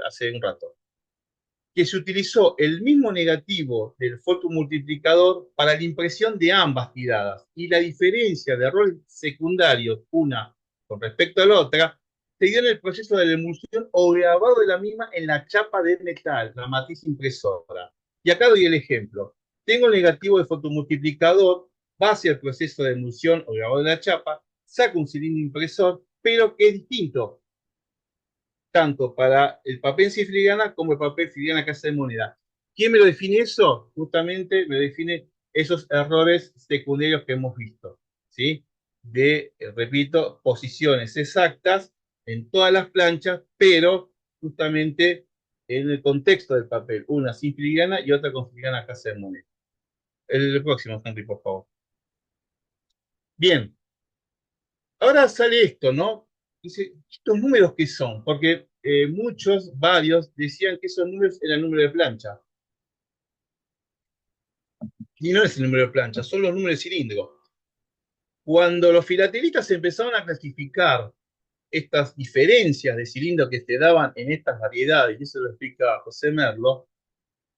hace un rato, que se utilizó el mismo negativo del fotomultiplicador para la impresión de ambas tiradas. Y la diferencia de errores secundarios, una con respecto a la otra, se dio en el proceso de la emulsión o grabado de la misma en la chapa de metal, la matriz impresora. Y acá doy el ejemplo. Tengo el negativo de fotomultiplicador, va hacia el proceso de emulsión o grabado de la chapa, saco un cilindro impresor, pero que es distinto tanto para el papel sin filigrana como el papel filigrana casa de moneda. ¿Quién me lo define eso? Justamente me define esos errores secundarios que hemos visto, ¿sí? De, repito, posiciones exactas en todas las planchas, pero justamente en el contexto del papel, una sin filigrana y otra con filigrana casa de moneda. El próximo, Henry, por favor. Bien, ahora sale esto, ¿no? Dice, ¿estos números qué son? Porque varios, decían que esos números eran números de plancha. Y no es el número de plancha, son los números de cilindro. Cuando los filatelistas empezaron a clasificar estas diferencias de cilindro que se daban en estas variedades, y eso lo explica José Merlo,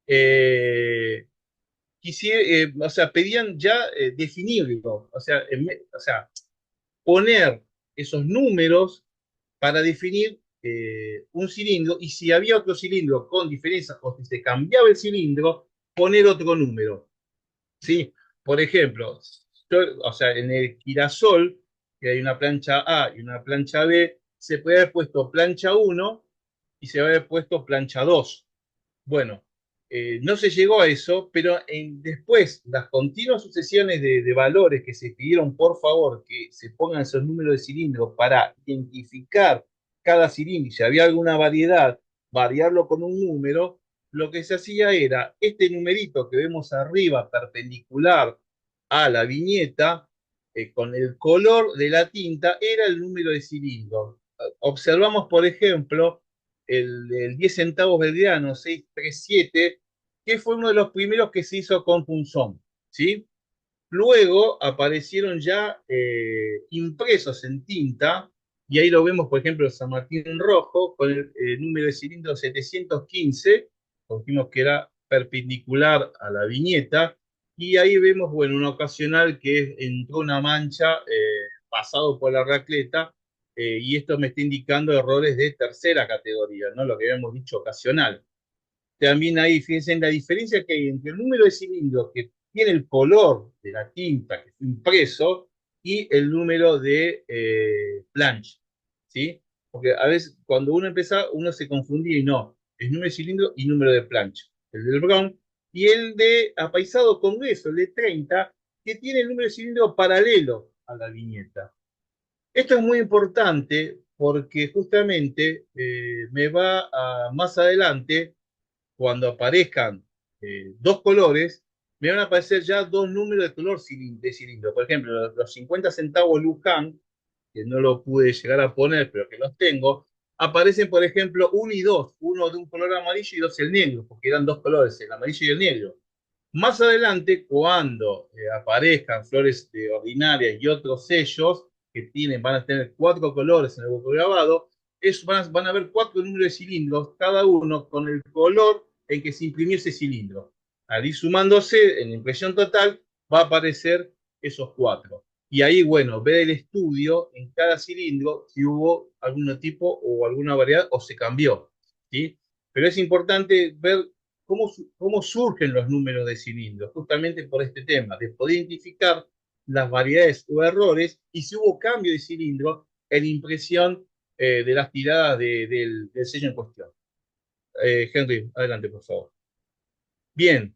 eh, o sea, pedían ya definirlo, o sea, poner esos números para definir un cilindro y si había otro cilindro con diferencias o si se cambiaba el cilindro, poner otro número. ¿Sí? Por ejemplo, o sea, en el girasol, que hay una plancha A y una plancha B, se puede haber puesto plancha 1 y se puede haber puesto plancha 2. Bueno, no se llegó a eso, pero después las continuas sucesiones de valores que se pidieron, por favor, que se pongan esos números de cilindros para identificar cada cilindro, y si había alguna variedad, variarlo con un número, lo que se hacía era este numerito que vemos arriba, perpendicular a la viñeta, con el color de la tinta, era el número de cilindro. Observamos, por ejemplo, el 10 centavos Belgrano 637, que fue uno de los primeros que se hizo con punzón, ¿sí? Luego aparecieron ya impresos en tinta, y ahí lo vemos, por ejemplo, el San Martín Rojo, con el número de cilindro 715, dijimos que era perpendicular a la viñeta, y ahí vemos, bueno, una ocasional que entró una mancha pasado por la racleta, y esto me está indicando errores de tercera categoría, ¿no? Lo que habíamos dicho ocasional. También ahí, fíjense en la diferencia que hay entre el número de cilindros que tiene el color de la tinta que fue impreso y el número de plancha, ¿sí? Porque a veces cuando uno empezaba, uno se confundía y no, es número de cilindro y número de plancha. El del Brown y el de apaisado congreso, el de 30, que tiene el número de cilindro paralelo a la viñeta. Esto es muy importante porque justamente me va a más adelante cuando aparezcan dos colores, me van a aparecer ya dos números de color de cilindro. Por ejemplo, los 50 centavos Luján, que no lo pude llegar a poner, pero que los tengo, aparecen, por ejemplo, uno y dos, uno de un color amarillo y dos el negro, porque eran dos colores, el amarillo y el negro. Más adelante, cuando aparezcan flores de ordinarias y otros sellos que van a tener cuatro colores en el hueco grabado, van a ver cuatro números de cilindros, cada uno con el color en que se imprimió ese cilindro. Al ir sumándose en la impresión total, va a aparecer esos cuatro. Y ahí, bueno, ver el estudio en cada cilindro si hubo algún tipo o alguna variedad o se cambió, ¿sí? Pero es importante ver cómo surgen los números de cilindros, justamente por este tema, de poder identificar las variedades o errores y si hubo cambio de cilindro en impresión de las tiradas del sello en cuestión. Henry, adelante, por favor. Bien,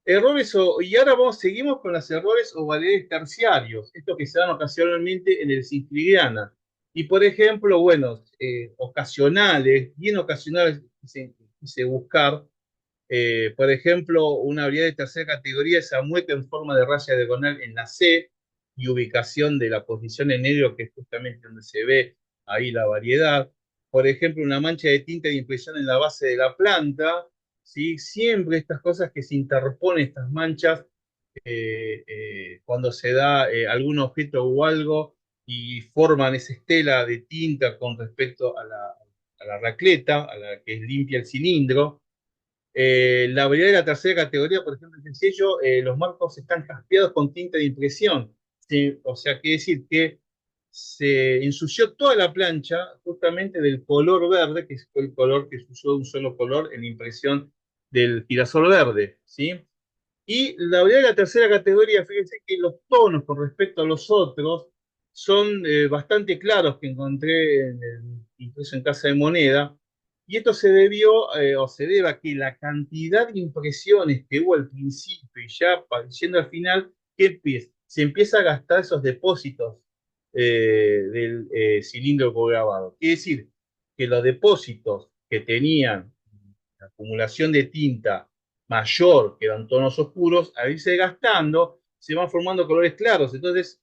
y ahora seguimos con los errores o variedades terciarios, estos que se dan ocasionalmente en el Siciliana. Y por ejemplo, bueno, ocasionales, bien ocasionales, quise buscar, por ejemplo, una variedad de tercera categoría es mueca en forma de raya diagonal en la C y ubicación de la posición en negro, que es justamente donde se ve ahí la variedad. Por ejemplo, una mancha de tinta de impresión en la base de la planta, ¿sí? Siempre estas cosas que se interponen, estas manchas, cuando se da algún objeto o algo y forman esa estela de tinta con respecto a la racleta, a la que limpia el cilindro. La variedad de la tercera categoría, por ejemplo, en sello, los marcos están jaspeados con tinta de impresión. ¿Sí? O sea, quiere decir que se ensució toda la plancha justamente del color verde, que fue el color que se usó de un solo color en la impresión del girasol verde. ¿Sí? Y la variedad de la tercera categoría, fíjense que los tonos con respecto a los otros son bastante claros que encontré impreso en Casa de Moneda. Y esto se debió o se debe a que la cantidad de impresiones que hubo al principio y ya yendo al final, se empieza a gastar esos depósitos del cilindro grabado. Quiere decir que los depósitos que tenían acumulación de tinta mayor, que eran tonos oscuros, al irse gastando, se van formando colores claros. Entonces,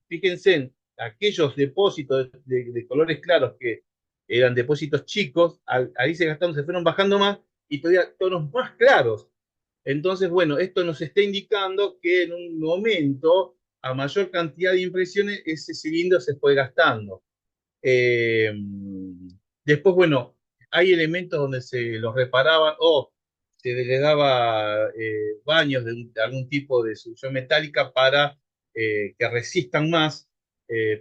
fíjense en aquellos depósitos de colores claros que eran depósitos chicos, al irse gastando se fueron bajando más y todavía tonos más claros. Entonces, bueno, esto nos está indicando que en un momento, a mayor cantidad de impresiones, ese cilindro se fue gastando. Eh, Después, bueno, hay elementos donde se los reparaban o se le daba baños de algún tipo de solución metálica para que resistan más,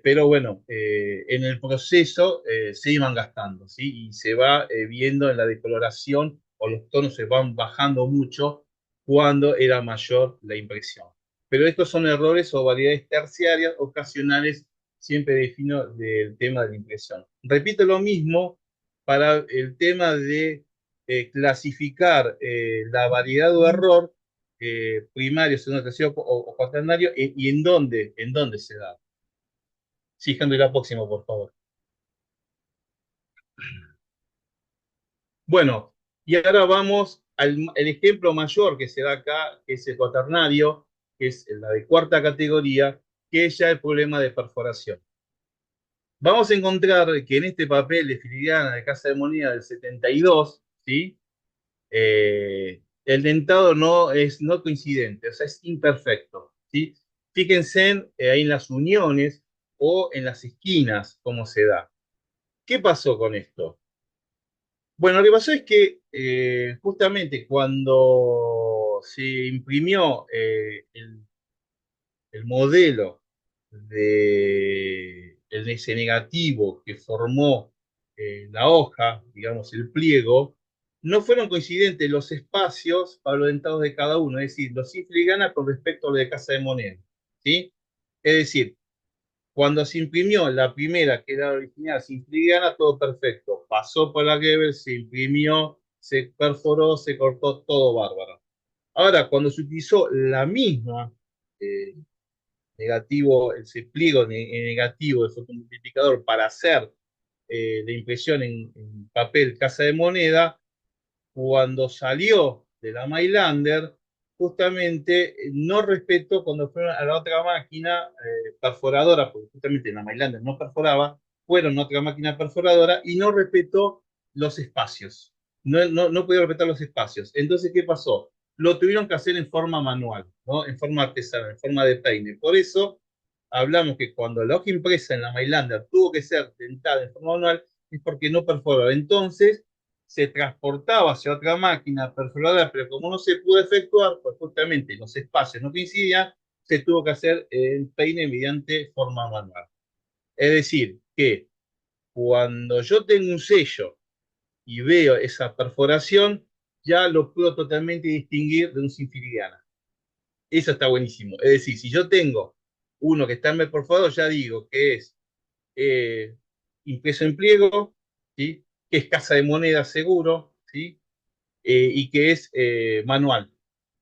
pero bueno, en el proceso se iban gastando, ¿sí? Y se va viendo en la decoloración o los tonos se van bajando mucho cuando era mayor la impresión. Pero estos son errores o variedades terciarias ocasionales, siempre defino del tema de la impresión. Repito lo mismo para el tema de clasificar la variedad o error primario, segundo, tercero o cuaternario y en dónde se da. Sí, Henry, la próxima, por favor. Bueno, y ahora vamos al el ejemplo mayor que se da acá, que es el cuaternario, que es la de cuarta categoría, que es ya el problema de perforación. Vamos a encontrar que en este papel de filigrana de Casa de Moneda del 72, ¿sí? El dentado no es no coincidente, o sea, es imperfecto, ¿sí? Fíjense ahí en las uniones o en las esquinas cómo se da. ¿Qué pasó con esto? Bueno, lo que pasó es que justamente cuando se imprimió el modelo de ese negativo que formó la hoja, digamos, el pliego, no fueron coincidentes los espacios para los dentados de cada uno, es decir, los sin filigrana con respecto a lo de Casa de Moneda, ¿sí? Es decir, cuando se imprimió la primera, que era la original, sin filigrana, todo perfecto. Pasó por la Geber, se imprimió, se perforó, se cortó, todo bárbaro. Ahora, cuando se utilizó la misma eh, negativo, ese pliego negativo de fotomultiplicador para hacer la impresión en papel Casa de Moneda, cuando salió de la Mylander, justamente no respetó cuando fueron a la otra máquina perforadora, porque justamente en la Mylander no perforaba, fueron a otra máquina perforadora y no respetó los espacios. No pudieron respetar los espacios. Entonces, ¿qué pasó? Lo tuvieron que hacer en forma manual, ¿no? En forma artesanal, en forma de peine. Por eso hablamos que cuando la hoja impresa en la Mylander tuvo que ser dentada en forma manual, es porque no perforaba. Entonces, se transportaba hacia otra máquina perforadora, pero como no se pudo efectuar, pues justamente los espacios no coincidían, se tuvo que hacer el peine mediante forma manual. Es decir, que cuando yo tengo un sello y veo esa perforación, ya lo puedo totalmente distinguir de un sin filigrana. Eso está buenísimo. Es decir, si yo tengo uno que está en perforado, ya digo que es eh, impreso en pliego, ¿sí? Que es casa de moneda seguro, ¿sí? Y que es manual,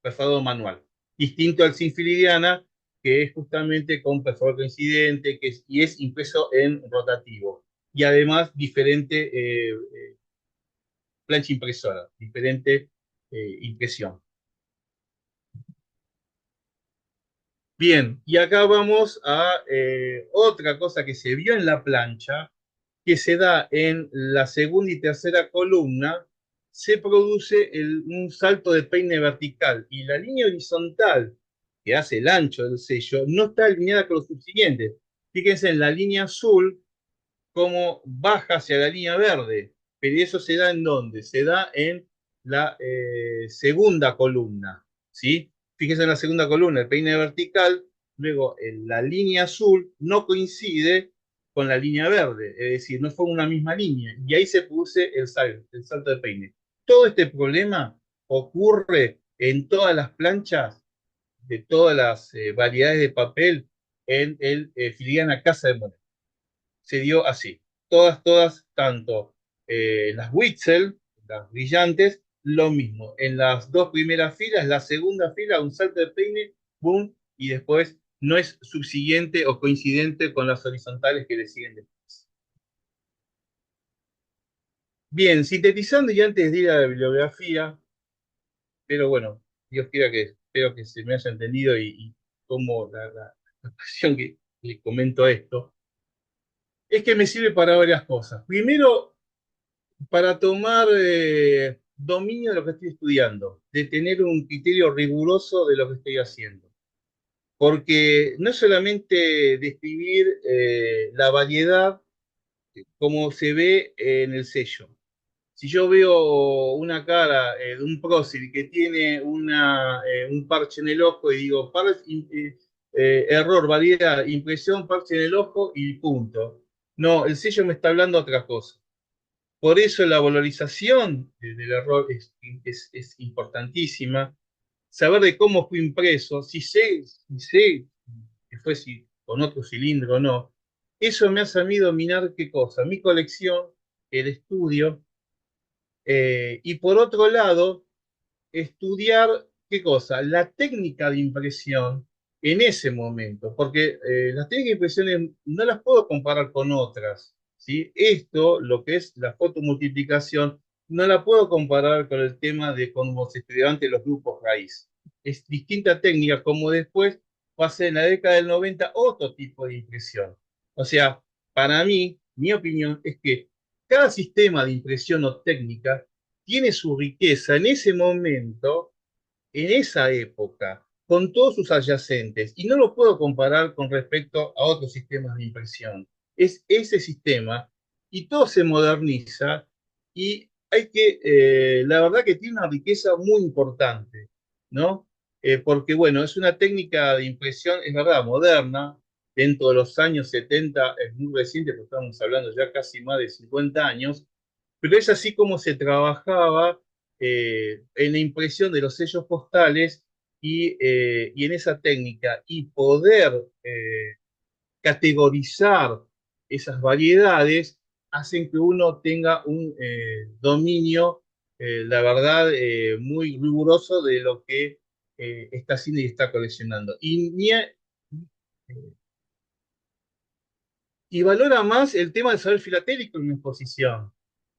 perforado manual. Distinto al sin filigrana, que es justamente con perforador coincidente, y es impreso en rotativo. Y además diferente plancha impresora, diferente impresión. Bien, y acá vamos a otra cosa que se vio en la plancha, que se da en la segunda y tercera columna, se produce un salto de peine vertical y la línea horizontal que hace el ancho del sello no está alineada con los subsiguientes. Fíjense en la línea azul cómo baja hacia la línea verde, pero eso se da ¿en dónde? Se da en la segunda columna, ¿sí? Fíjense en la segunda columna, el peine vertical, luego en la línea azul no coincide con la línea verde, es decir, no fue una misma línea, y ahí se produce el salto de peine. Todo este problema ocurre en todas las planchas de todas las variedades de papel en el filigrana Casa de Moneda se dio así. Todas, tanto las Witzel, las brillantes, lo mismo. En las dos primeras filas, la segunda fila, un salto de peine, boom, y después no es subsiguiente o coincidente con las horizontales que le siguen después. Bien, sintetizando y antes de ir a la bibliografía, pero bueno, Dios quiera que espero que se me haya entendido y como la pasión que le comento esto, es que me sirve para varias cosas. Primero, para tomar dominio de lo que estoy estudiando, de tener un criterio riguroso de lo que estoy haciendo. Porque no es solamente describir la variedad como se ve en el sello. Si yo veo una cara de un prócer que tiene un parche en el ojo y digo, error, variedad, impresión, parche en el ojo y punto. No, el sello me está hablando otra cosa. Por eso la valorización del error es importantísima. Saber de cómo fue impreso, si sé que fue con otro cilindro o no, eso me hace a mí dominar qué cosa, mi colección, el estudio, y por otro lado, estudiar qué cosa, la técnica de impresión en ese momento, porque las técnicas de impresión no las puedo comparar con otras, ¿sí? Esto, lo que es la fotomultiplicación, no la puedo comparar con el tema de cómo se estudiaban antes los grupos raíz. Es distinta técnica, como después pasé en la década del 90 otro tipo de impresión. O sea, para mí, mi opinión es que cada sistema de impresión o técnica tiene su riqueza en ese momento, en esa época, con todos sus adyacentes, y no lo puedo comparar con respecto a otros sistemas de impresión. Es ese sistema y todo se moderniza y hay que, la verdad que tiene una riqueza muy importante, ¿no? Porque, bueno, es una técnica de impresión, es verdad, moderna, dentro de los años 70 es muy reciente, porque estamos hablando ya casi más de 50 años, pero es así como se trabajaba en la impresión de los sellos postales y en esa técnica y poder categorizar esas variedades hacen que uno tenga un dominio, la verdad, muy riguroso de lo que está haciendo y está coleccionando. Y valora más el tema del saber filatélico en una exposición,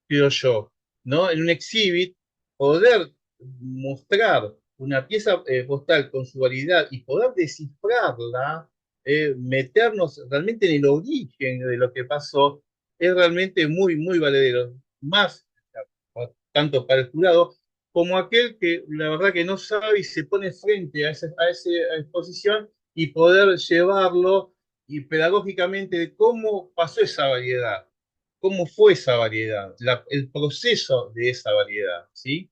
creo yo, ¿no? En un exhibit, poder mostrar una pieza postal con su variedad y poder descifrarla, meternos realmente en el origen de lo que pasó, es realmente muy, muy valedero. Más, tanto para el jurado, como aquel que la verdad que no sabe y se pone frente a esa exposición y poder llevarlo y pedagógicamente de cómo pasó esa variedad, cómo fue esa variedad, el proceso de esa variedad, ¿sí?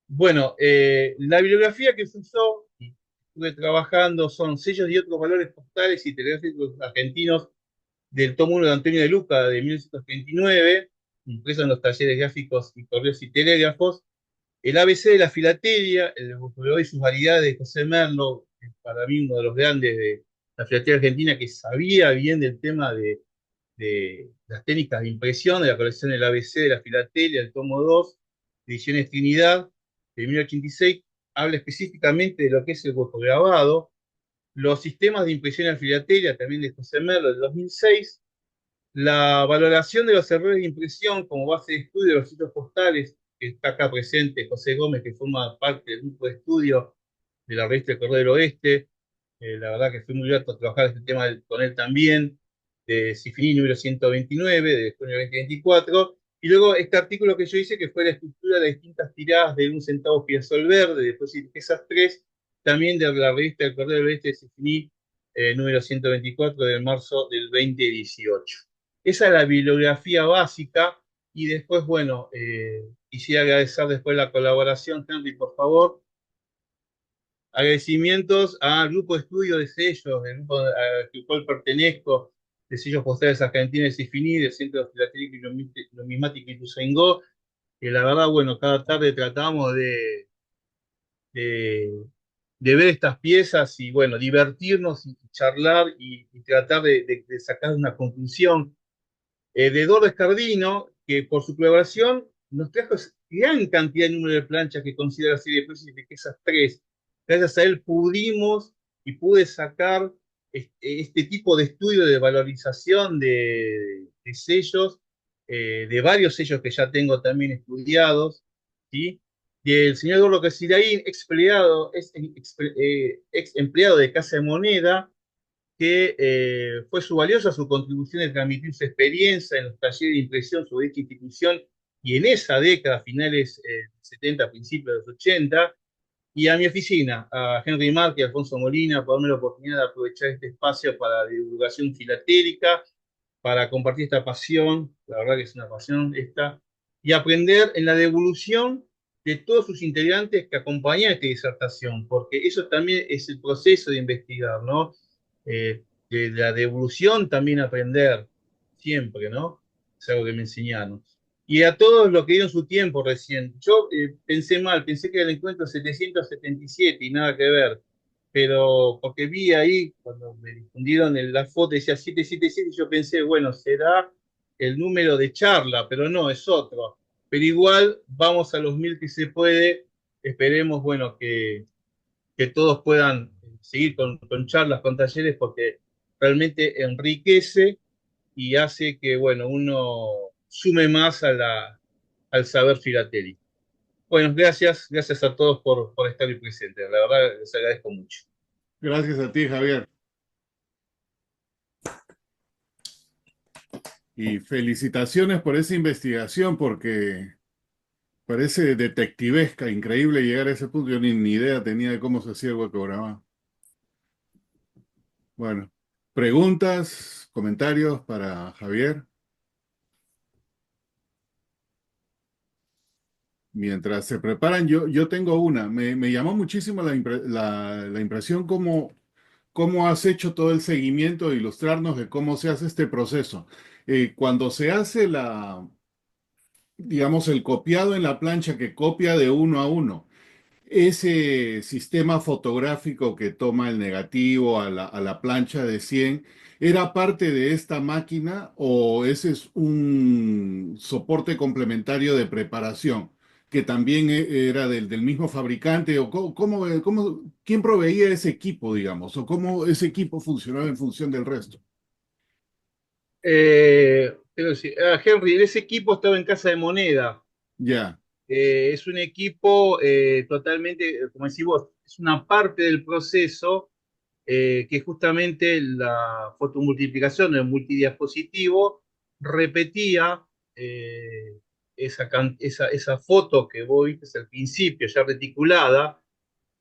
Bueno, la bibliografía que se usó y estuve trabajando son sellos y otros valores postales y telegráficos argentinos del tomo 1 de Antonio de Luca de 1929, impreso en los talleres gráficos y correos y telégrafos, El ABC de la filatelia, el Boscovado y sus variedades de José Merlo, es para mí uno de los grandes de la filatelia argentina, que sabía bien del tema de las técnicas de impresión, de la colección del ABC de la filatelia, el tomo 2, Ediciones Trinidad, de 1986, habla específicamente de lo que es el grabado, los sistemas de impresión en filatelia, también de José Merlo, del 2006, la valoración de los errores de impresión como base de estudio de los sitios postales, que está acá presente José Gómez, que forma parte del grupo de estudio de la revista El Correo del Oeste. La verdad que fue muy grato trabajar este tema con él también, de Cifini número 129, de junio de 2024. Y luego este artículo que yo hice, que fue la estructura de distintas tiradas de un centavo Piazzol Verde, después esas tres, también de la revista El Correo del Oeste de Cifini, número 124 de marzo del 2018. Esa es la bibliografía básica y después, bueno, quisiera agradecer después la colaboración, Henry, por favor. Agradecimientos al grupo de estudio de sellos, del grupo al cual pertenezco, de sellos postales argentinos de Cifini, del Centro de Filatelia y Numismática Ituzaingó, que la verdad, bueno, cada tarde tratamos de, de ver estas piezas y, bueno, divertirnos y charlar y tratar de sacar una conclusión de Eduardo Escardino, que por su colaboración nos trajo gran cantidad de número de planchas que considera la serie de precios de que esas tres. Gracias a él pudimos y pude sacar este tipo de estudio de valorización de sellos, de varios sellos que ya tengo también estudiados, ¿sí? Y el señor Eduardo Casiraín, ex empleado de Casa de Moneda, que fue su valiosa su contribución de transmitir su experiencia en los talleres de impresión sobre esta institución y en esa década, finales 70, principios de los 80, y a mi oficina, a Henry Marque y Alfonso Molina, por darme la oportunidad de aprovechar este espacio para la divulgación filatélica, para compartir esta pasión, la verdad que es una pasión esta, y aprender en la devolución de todos sus integrantes que acompañan esta disertación, porque eso también es el proceso de investigar, ¿no? De la devolución también aprender, siempre, ¿no? Es algo que me enseñaron. Y a todos los que dieron su tiempo recién. Yo pensé mal, pensé que era el encuentro 777 y nada que ver, pero porque vi ahí, cuando me difundieron la foto, decía 777, y yo pensé, bueno, será el número de charla, pero no, es otro. Pero igual vamos a los 1000 que se puede, esperemos, bueno, que todos puedan seguir con charlas, con talleres, porque realmente enriquece y hace que, bueno, uno sume más al saber filatélico. Bueno, gracias a todos por estar ahí presentes. La verdad, les agradezco mucho. Gracias a ti, Javier. Y felicitaciones por esa investigación, porque parece detectivesca, increíble llegar a ese punto. Yo ni idea tenía de cómo se hacía el hueco. Bueno, preguntas, comentarios para Javier. Mientras se preparan, yo tengo una. Me llamó muchísimo la impresión cómo has hecho todo el seguimiento, ilustrarnos de cómo se hace este proceso. Cuando se hace digamos, el copiado en la plancha que copia de uno a uno, ese sistema fotográfico que toma el negativo a la plancha de 100, ¿era parte de esta máquina o ese es un soporte complementario de preparación que también era del mismo fabricante? ¿O quién proveía ese equipo, digamos? ¿O cómo ese equipo funcionaba en función del resto? Pero sí, Henry, ese equipo estaba en Casa de Moneda. Ya, Es un equipo totalmente, como decís vos, es una parte del proceso que justamente la fotomultiplicación, el multidiapositivo, repetía esa foto que vos viste al principio, ya reticulada,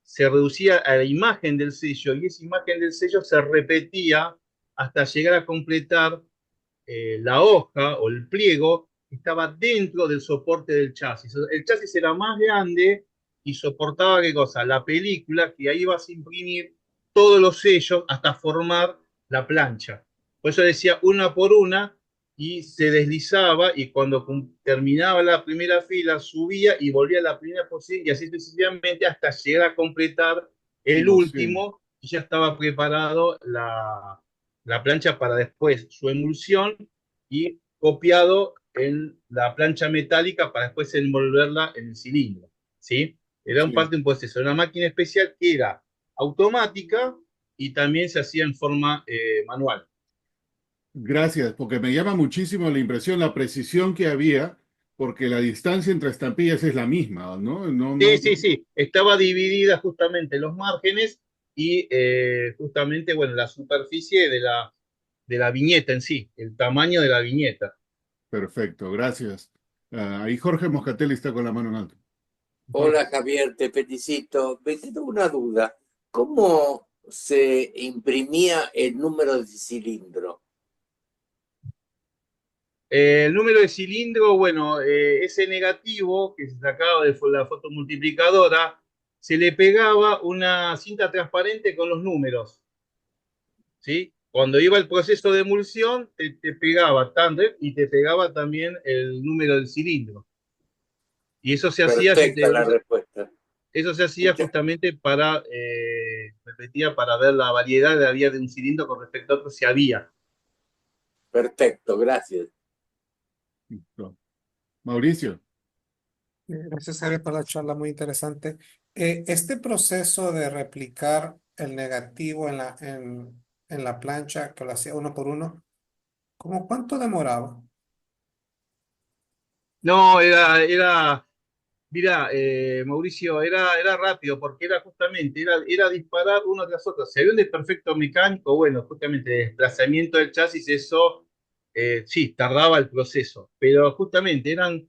se reducía a la imagen del sello y esa imagen del sello se repetía hasta llegar a completar la hoja o el pliego estaba dentro del soporte del chasis. El chasis era más grande y soportaba qué cosa, la película, que ahí vas a imprimir todos los sellos hasta formar la plancha. Por eso decía una por una, y se deslizaba y cuando terminaba la primera fila subía y volvía a la primera posición y así sucesivamente hasta llegar a completar el Los 100. último y ya estaba preparado la plancha para después su emulsión y copiado en la plancha metálica para después envolverla en el cilindro, ¿sí? Era un Sí. parte de un proceso, una máquina especial que era automática y también se hacía en forma manual. Gracias, porque me llama muchísimo la impresión, la precisión que había, porque la distancia entre estampillas es la misma, ¿no? No, Sí, no, sí, sí, estaba dividida justamente los márgenes y justamente, bueno, la superficie de la viñeta en sí, el tamaño de la viñeta. perfecto, gracias. Ahí Jorge Moscatelli está con la mano en alto. Jorge. Hola Javier, te felicito. Me quedó una duda. ¿Cómo se imprimía el número de cilindro? El número de cilindro, bueno, ese negativo que se sacaba de la fotomultiplicadora, se le pegaba una cinta transparente con los números, ¿sí? Cuando iba el proceso de emulsión, te pegaba tándem y te pegaba también el número del cilindro. Y eso se hacía, Perfecta la respuesta. eso se hacía Muchas, justamente para, repetía, para ver la variedad de había de un cilindro con respecto a otro si había. perfecto, gracias. Listo. Mauricio. Gracias, Javier, por la charla muy interesante. Este proceso de replicar el negativo en la plancha, que lo hacía uno por uno, ¿cómo cuánto demoraba? No, mira, Mauricio, era rápido porque era justamente, era disparar uno tras otro. Si había un desperfecto mecánico, bueno, justamente desplazamiento del chasis, eso sí, tardaba el proceso, pero justamente eran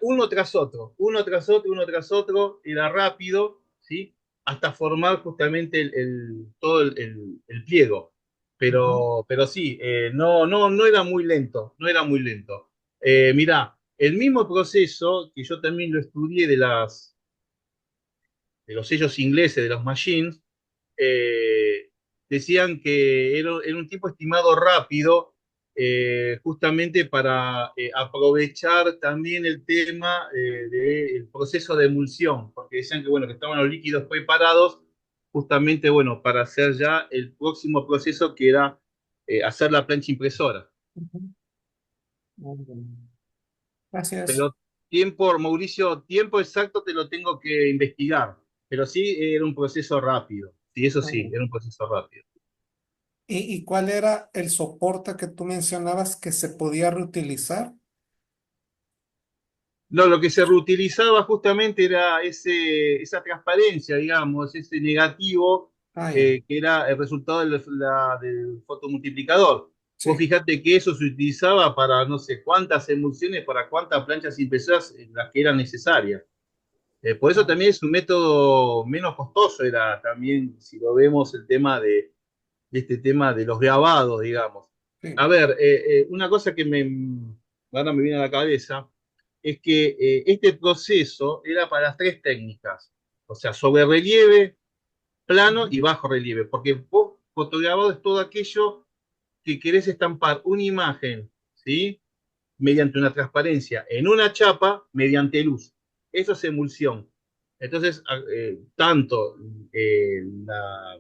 uno tras otro, uno tras otro, uno tras otro, era rápido, ¿sí? Hasta formar justamente todo el pliego. Ujú. Pero sí, no era muy lento, no era muy lento. Mirá, el mismo proceso que yo también lo estudié de los sellos ingleses, de los machines, eh, decían que era un tiempo estimado rápido, justamente para aprovechar también el tema del proceso de emulsión, porque decían que, bueno, que estaban los líquidos preparados justamente, bueno, para hacer ya el próximo proceso que era hacer la plancha impresora. Ujú. Muy bien. Gracias. Pero tiempo, Mauricio, tiempo exacto te lo tengo que investigar, pero sí era un proceso rápido, sí, eso Muy sí, bien. era un proceso rápido. ¿Y cuál era el soporte que tú mencionabas que se podía reutilizar? No, lo que se reutilizaba justamente era esa transparencia, digamos, ese negativo Ah, ya. que era el resultado del fotomultiplicador. Vos Sí. fijate que eso se utilizaba para no sé cuántas emulsiones, para cuántas planchas impresoras las que eran necesarias. Por eso Ah, también es un método menos costoso, era también, si lo vemos, el tema de este tema de los grabados, digamos. sí. A ver, una cosa que ahora me viene a la cabeza es que este proceso era para las tres técnicas, o sea, sobre relieve, plano Ujú. y bajo relieve, porque vos fotograbado es todo aquello que querés estampar una imagen, ¿sí? Mediante una transparencia en una chapa mediante luz. Eso es emulsión. Entonces, tanto la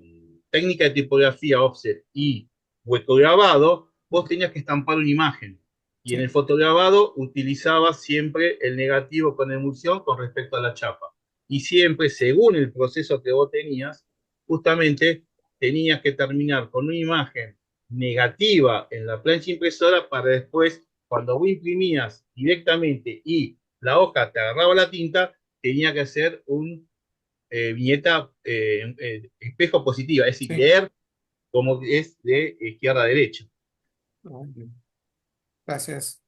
técnica de tipografía offset y huecograbado, vos tenías que estampar una imagen. Y en el Sí. fotograbado utilizabas siempre el negativo con emulsión con respecto a la chapa. Y siempre, según el proceso que vos tenías, justamente tenías que terminar con una imagen negativa en la plancha impresora para después cuando vos imprimías directamente y la hoja te agarraba la tinta, tenía que hacer un viñeta espejo positiva, es decir, Sí. leer como es de izquierda a derecha. Muy bien. Gracias.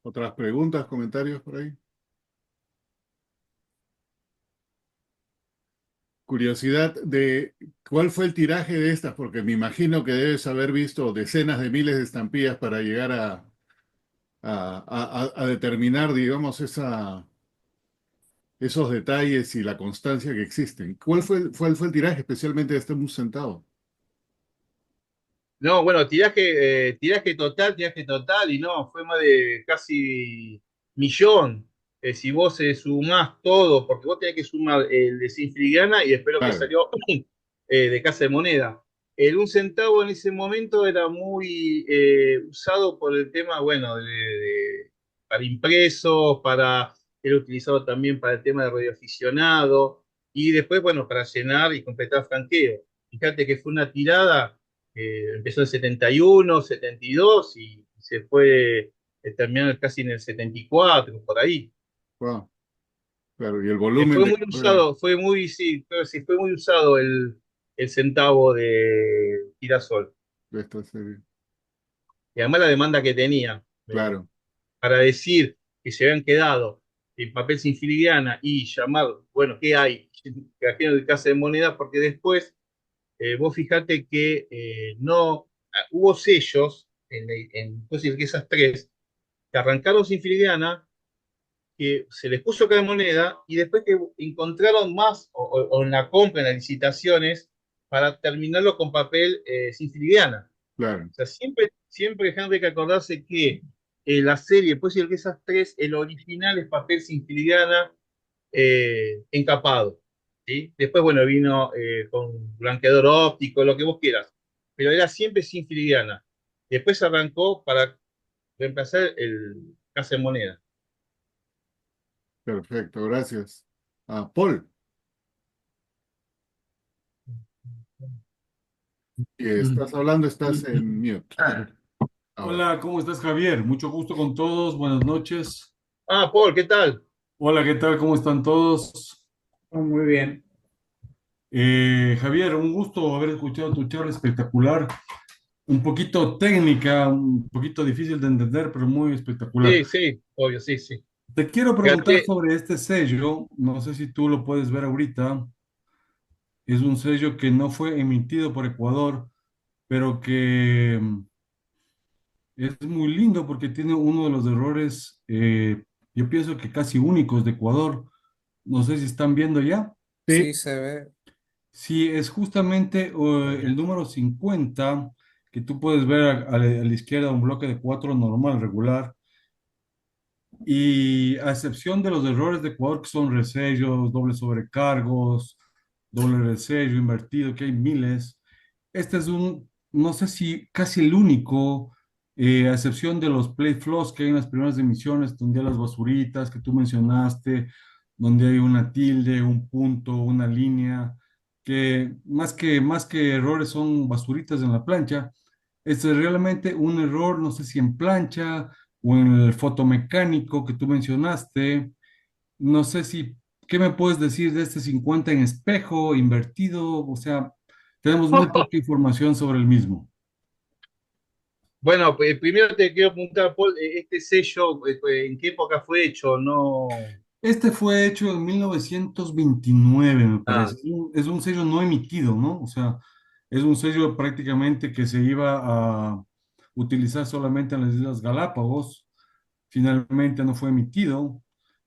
¿Otras preguntas, comentarios por ahí? Curiosidad de cuál fue el tiraje de estas, porque me imagino que debes haber visto decenas de miles de estampillas para llegar a determinar, digamos, esos detalles y la constancia que existen. ¿Cuál fue el tiraje especialmente de este un centavo? No, bueno, tiraje total, y no, fue más de casi millón. Si vos sumás todo, porque vos tenés que sumar el de Sinfiligrana y después lo que Claro, salió de Casa de Moneda. El un centavo en ese momento era muy usado por el tema, bueno, para impresos, era utilizado también para el tema de radioaficionado, y después, bueno, para llenar y completar franqueo. Fíjate que fue una tirada, empezó en 71, 72 y se fue terminando casi en el 74, por ahí. wow, claro, y el volumen Fue de muy carga usado, sí, fue muy usado el centavo de girasol. de esta serie. Y además la demanda que tenía, Claro, para decir que se habían quedado en papel sin filigrana y llamar, bueno, ¿qué hay? Trajeron de Casa de Moneda, porque después, vos fijate que no, hubo sellos pues, que esas tres que arrancaron sin filigrana, que se les puso cada moneda y después que encontraron más o en la compra, en las licitaciones, para terminarlo con papel sin filigrana. claro, O sea, siempre Henry, hay que acordarse que la serie, después de que esas tres, el original es papel sin filigrana encapado. ¿Sí? Después, bueno, vino con blanqueador óptico, lo que vos quieras, pero era siempre sin filigrana. Después arrancó para reemplazar el casa de moneda. perfecto, gracias. Paul, que estás hablando, estás en mute. Ahora, Hola, ¿cómo estás, Javier? Mucho gusto con todos, buenas noches. Paul, ¿qué tal? Hola, ¿qué tal? ¿Cómo están todos? Oh, muy bien. Javier, un gusto haber escuchado tu charla espectacular, un poquito técnica, un poquito difícil de entender, pero muy espectacular. Sí, sí, obvio, sí, sí. Te quiero preguntar Fíjate, sobre este sello, no sé si tú lo puedes ver ahorita, es un sello que no fue emitido por Ecuador, pero que es muy lindo porque tiene uno de los errores, yo pienso que casi únicos de Ecuador. No sé si están viendo ya. sí, Sí, se ve. Sí, es justamente el número 50 que tú puedes ver a la izquierda un bloque de 4 normal, regular. Y a excepción de los errores de Ecuador, que son resellos, dobles sobrecargos, doble resello, invertido, que hay miles, este es no sé si casi el único, a excepción de los plate flows que hay en las primeras emisiones, donde hay las basuritas que tú mencionaste, donde hay una tilde, un punto, una línea, que más que errores son basuritas en la plancha. Este es realmente un error, no sé si en plancha o en el fotomecánico que tú mencionaste. No sé si, ¿qué me puedes decir de este 50 en espejo, invertido? O sea, tenemos muy poca información sobre el mismo. bueno, pues, primero te quiero preguntar, Paul, este sello, ¿en qué época fue hecho? No. Este fue hecho en 1929, me Ah, parece. Es un sello no emitido, ¿no? O sea, es un sello prácticamente que se iba a utilizar solamente en las Islas Galápagos. Finalmente no fue emitido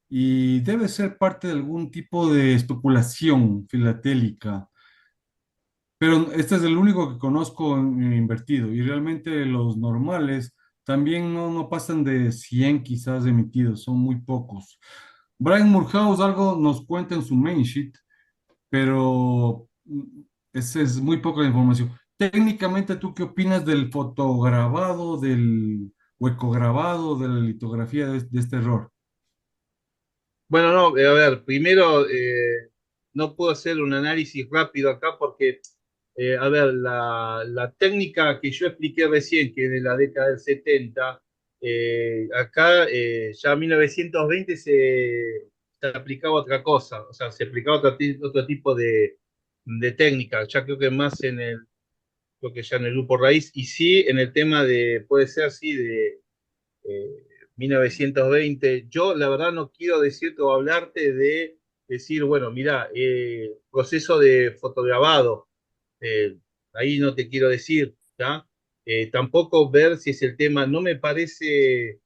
y debe ser parte de algún tipo de especulación filatélica. Pero este es el único que conozco invertido y realmente los normales también no pasan de 100 quizás emitidos, son muy pocos. Brian Murhouse algo nos cuenta en su main sheet, pero esa es muy poca información. Técnicamente, ¿tú qué opinas del fotograbado, del huecograbado, de la litografía de este error? bueno, no, a ver, primero no puedo hacer un análisis rápido acá porque, a ver, la técnica que yo expliqué recién, que es de la década del 70, acá ya en 1920 se aplicaba otra cosa, o sea, se aplicaba otro tipo de técnica, ya creo que más creo que ya en el grupo raíz, y sí en el tema puede ser así, eh, 1920. Yo, la verdad, no quiero decirte o hablarte de decir, bueno, mira, proceso de fotograbado, eh, ahí no te quiero decir, ¿tá? Tampoco ver si es el tema, no me parece,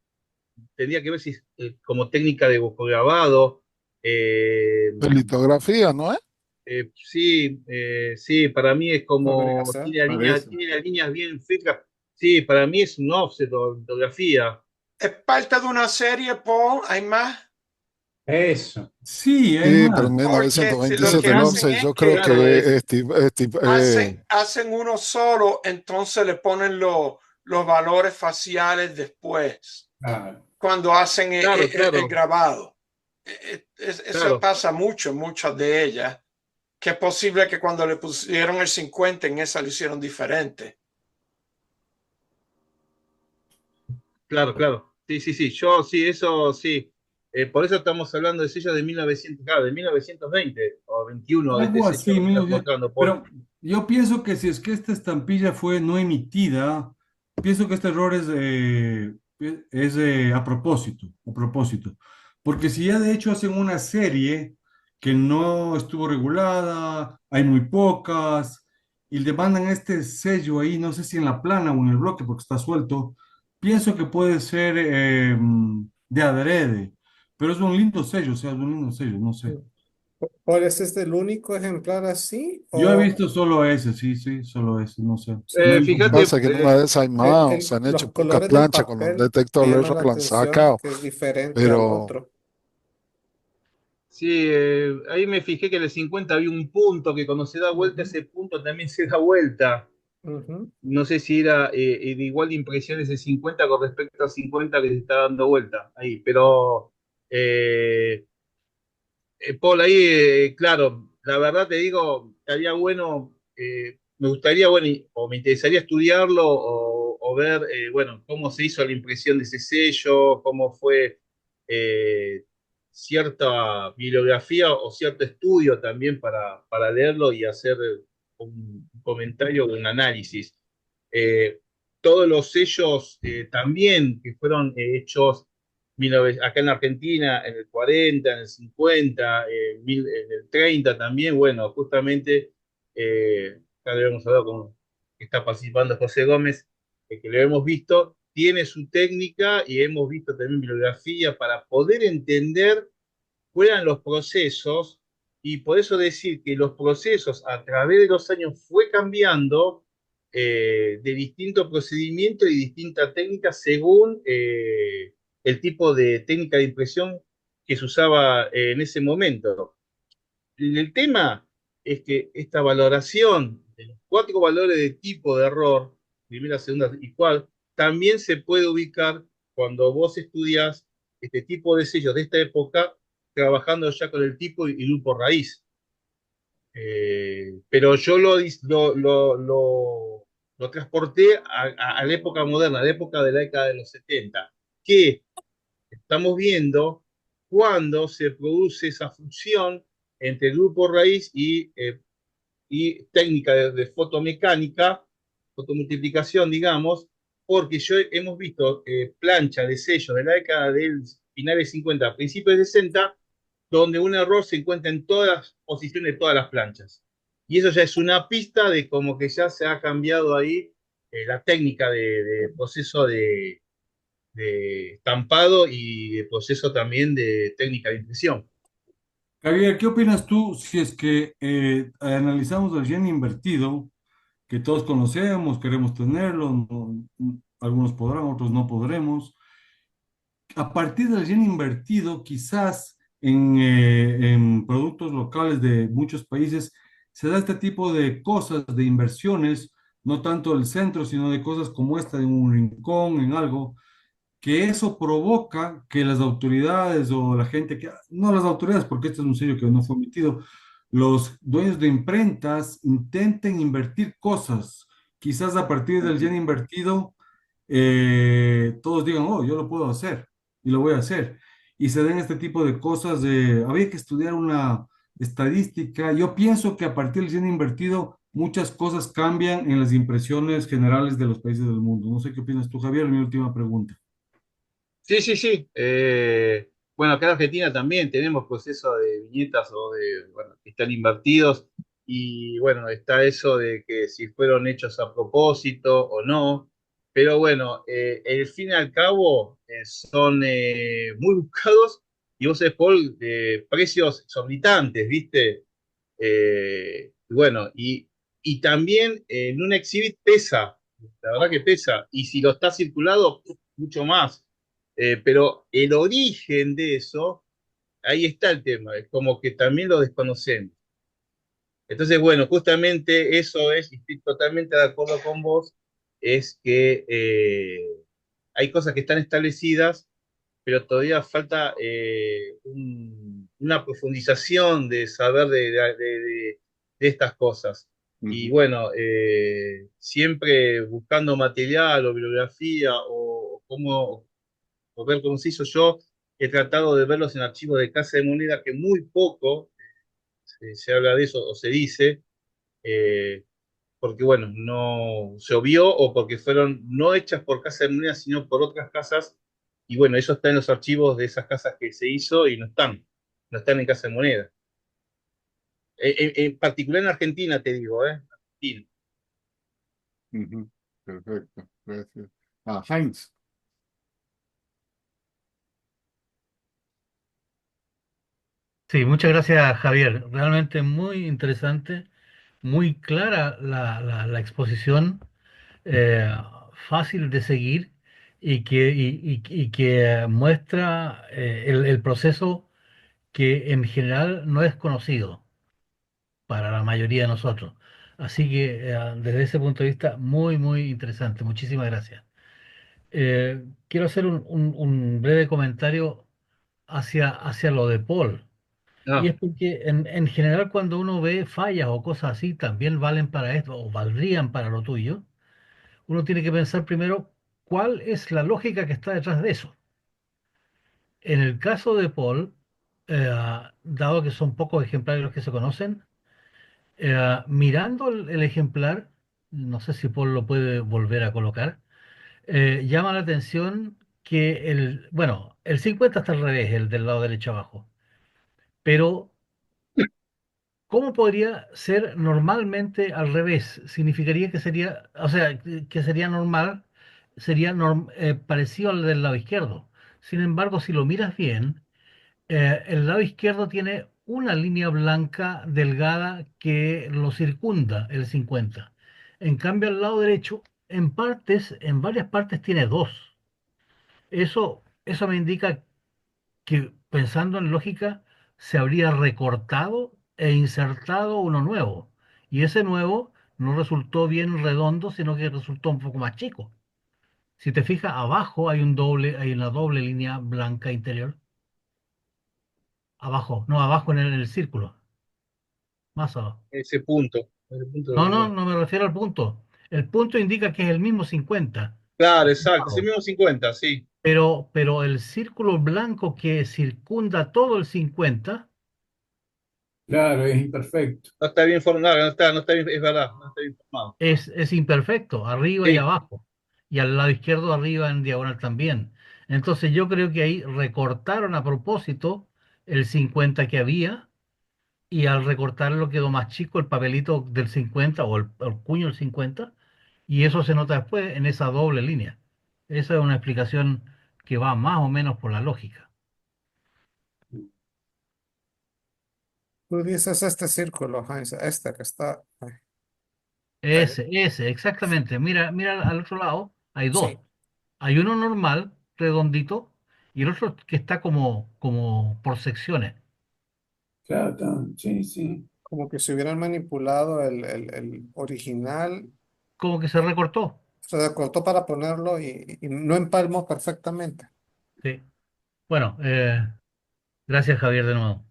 tendría que ver si es como técnica de fotograbado. De litografía, ¿no es? Sí, para mí es Podría como, ser. Parece. tiene las líneas bien fijas. Sí, para mí es un offset o litografía. Es parte de una serie, Paul, hay más. Eso. Sí, hay Sí, pero más. en Porque lo Claro, 1927 que el son, hacen 11, es yo creo que claro, que hacen uno solo, entonces le ponen los valores faciales después, Claro. cuando hacen claro, el claro, grabado. Eso claro. pasa mucho en muchas de ellas, que es posible que cuando le pusieron el 50 en esa lo hicieron diferente. Claro, claro. Sí, sí, sí. Yo sí, eso sí. Por eso estamos hablando de sellos de 1900, claro, de 1920 o 21, de este Algo sello así, que me estás mostrando, Paul. pero yo pienso que si es que esta estampilla fue no emitida, pienso que este error es a propósito, porque si ya de hecho hacen una serie que no estuvo regulada, hay muy pocas, y le mandan este sello ahí, no sé si en la plana o en el bloque porque está suelto, pienso que puede ser de adrede, pero es un lindo sello, o sea, es un lindo sello, no sé. ¿Por ese es el único ejemplar así? Yo he ¿O visto solo ese, sí, sí, solo ese, no sé. No he lo que visto Fíjate, más. pasa es que en una de esas hay más, se han hecho los pocas colores del planchas con los papel me detectores de llaman error, la lo han atención sacado, que es diferente al pero otro? sí, ahí me fijé que en el 50 había un punto que cuando se da vuelta, Ujú, ese punto también se da vuelta. ujú. No sé si era de igual impresión ese 50 con respecto al 50 que se está dando vuelta ahí, pero eh, Paul, ahí, claro, la verdad te digo, estaría bueno, me gustaría, bueno, o me interesaría estudiarlo o ver, bueno, cómo se hizo la impresión de ese sello, cómo fue eh, cierta bibliografía o cierto estudio también para leerlo y hacer un comentario o un análisis. Eh, Todos los sellos también que fueron hechos acá en Argentina en el 40, en el 50, en el 30 también, bueno, justamente, acá le hemos hablado con que está participando José Gómez, que lo hemos visto, tiene su técnica y hemos visto también bibliografía para poder entender cuáles eran los procesos y por eso decir que los procesos a través de los años fue cambiando de distintos procedimientos y distintas técnicas según el tipo de técnica de impresión que se usaba en ese momento. El tema es que esta valoración de los cuatro valores de tipo de error, primera, segunda y cuarta, también se puede ubicar cuando vos estudias este tipo de sellos de esta época, trabajando ya con el tipo y grupo raíz. Pero yo lo transporté a la época moderna, a la época de la década de los 70, que estamos viendo cuando se produce esa fusión entre el grupo raíz y técnica de fotomecánica, fotomultiplicación, digamos, porque hemos visto planchas de sellos de la década del finales 50, principios de 60, donde un error se encuentra en todas las posiciones de todas las planchas. Y eso ya es una pista de como que ya se ha cambiado ahí la técnica de proceso de estampado y de proceso también de técnica de impresión. Javier, ¿qué opinas tú si es que analizamos el yen invertido, que todos conocemos, queremos tenerlo, algunos podrán, otros no podremos? A partir del yen invertido, quizás en productos locales de muchos países se da este tipo de cosas, de inversiones, no tanto del centro, sino de cosas como esta, en un rincón, en algo, que eso provoca que las autoridades o la gente que, no las autoridades, porque este es un sello que no fue emitido, los dueños de imprentas intenten invertir cosas. Quizás a partir del yen invertido, todos digan, oh, yo lo puedo hacer y lo voy a hacer. Y se den este tipo de cosas de, había que estudiar una estadística. Yo pienso que a partir del yen invertido, muchas cosas cambian en las impresiones generales de los países del mundo. No sé qué opinas tú, Javier, mi última pregunta. Sí, sí, sí. Bueno, acá en Argentina también tenemos procesos de viñetas o de, bueno, que están invertidos y bueno, está eso de que si fueron hechos a propósito o no, pero bueno, el fin y al cabo son muy buscados y vos sabés, Paul, precios exorbitantes, ¿viste? Bueno, y también en un exhibit pesa, la verdad que pesa, y si lo está circulado, mucho más. Pero el origen de eso, ahí está el tema, es como que también lo desconocemos. Entonces, bueno, justamente eso es, y estoy totalmente de acuerdo con vos, es que hay cosas que están establecidas, pero todavía falta una profundización de saber de estas cosas. Y Ujú. bueno, siempre buscando material o bibliografía o ver cómo se hizo yo, he tratado de verlos en archivos de Casa de Moneda, que muy poco se habla de eso o se dice, eh, porque bueno, no se obvió o porque fueron no hechas por Casa de Moneda, sino por otras casas, y bueno, eso está en los archivos de esas casas que se hizo y no están en Casa de Moneda. En particular en Argentina, te digo, ¿eh? Argentina. Ujú. Perfecto, gracias. Heinz. Sí, muchas gracias, Javier. Realmente muy interesante, muy clara la exposición, eh, fácil de seguir y que muestra el proceso que en general no es conocido para la mayoría de nosotros. Así que desde ese punto de vista, muy, muy interesante. Muchísimas gracias. Quiero hacer un breve comentario hacia lo de Paul. Y Ah, es porque en general cuando uno ve fallas o cosas así, también valen para esto o valdrían para lo tuyo, uno tiene que pensar primero cuál es la lógica que está detrás de eso. En el caso de Paul, dado que son pocos ejemplares los que se conocen, mirando el ejemplar, no sé si Paul lo puede volver a colocar, llama la atención que bueno, el 50 está al revés, el del lado derecho abajo, pero ¿cómo podría ser normalmente al revés? Significaría que sería, o sea, que sería normal, sería parecido al del lado izquierdo. Sin embargo, si lo miras bien, el lado izquierdo tiene una línea blanca delgada que lo circunda, el 50. En cambio, al lado derecho, en varias partes tiene dos. Eso me indica que, pensando en lógica, se habría recortado e insertado uno nuevo. Y ese nuevo no resultó bien redondo, sino que resultó un poco más chico. Si te fijas, abajo hay una doble línea blanca interior. Abajo, no, abajo en el círculo, más abajo. ese punto No, lo no, veo. no me refiero al punto. El punto indica que es el mismo 50, Claro, hacia exacto, ese abajo. mismo 50, sí. Pero el círculo blanco que circunda todo el 50 Claro, es imperfecto. No está bien formado, no está bien, es verdad, no está bien formado. es imperfecto, arriba y Sí, abajo, y al lado izquierdo arriba en diagonal también. Entonces yo creo que ahí recortaron a propósito el 50 que había, y al recortarlo quedó más chico el papelito del 50 o el cuño del 50, y eso se nota después en esa doble línea. Esa es una explicación que va más o menos por la lógica. Tú dices este círculo, Heinz, este que está ahí. Ese, exactamente. Mira, mira al otro lado, hay dos. Sí, Hay uno normal, redondito, y el otro que está como por secciones, Claro, sí, sí. como que si hubieran manipulado el original, como que se recortó. se recortó para ponerlo y no empalmó perfectamente. Sí. Bueno, gracias, Javier, de nuevo.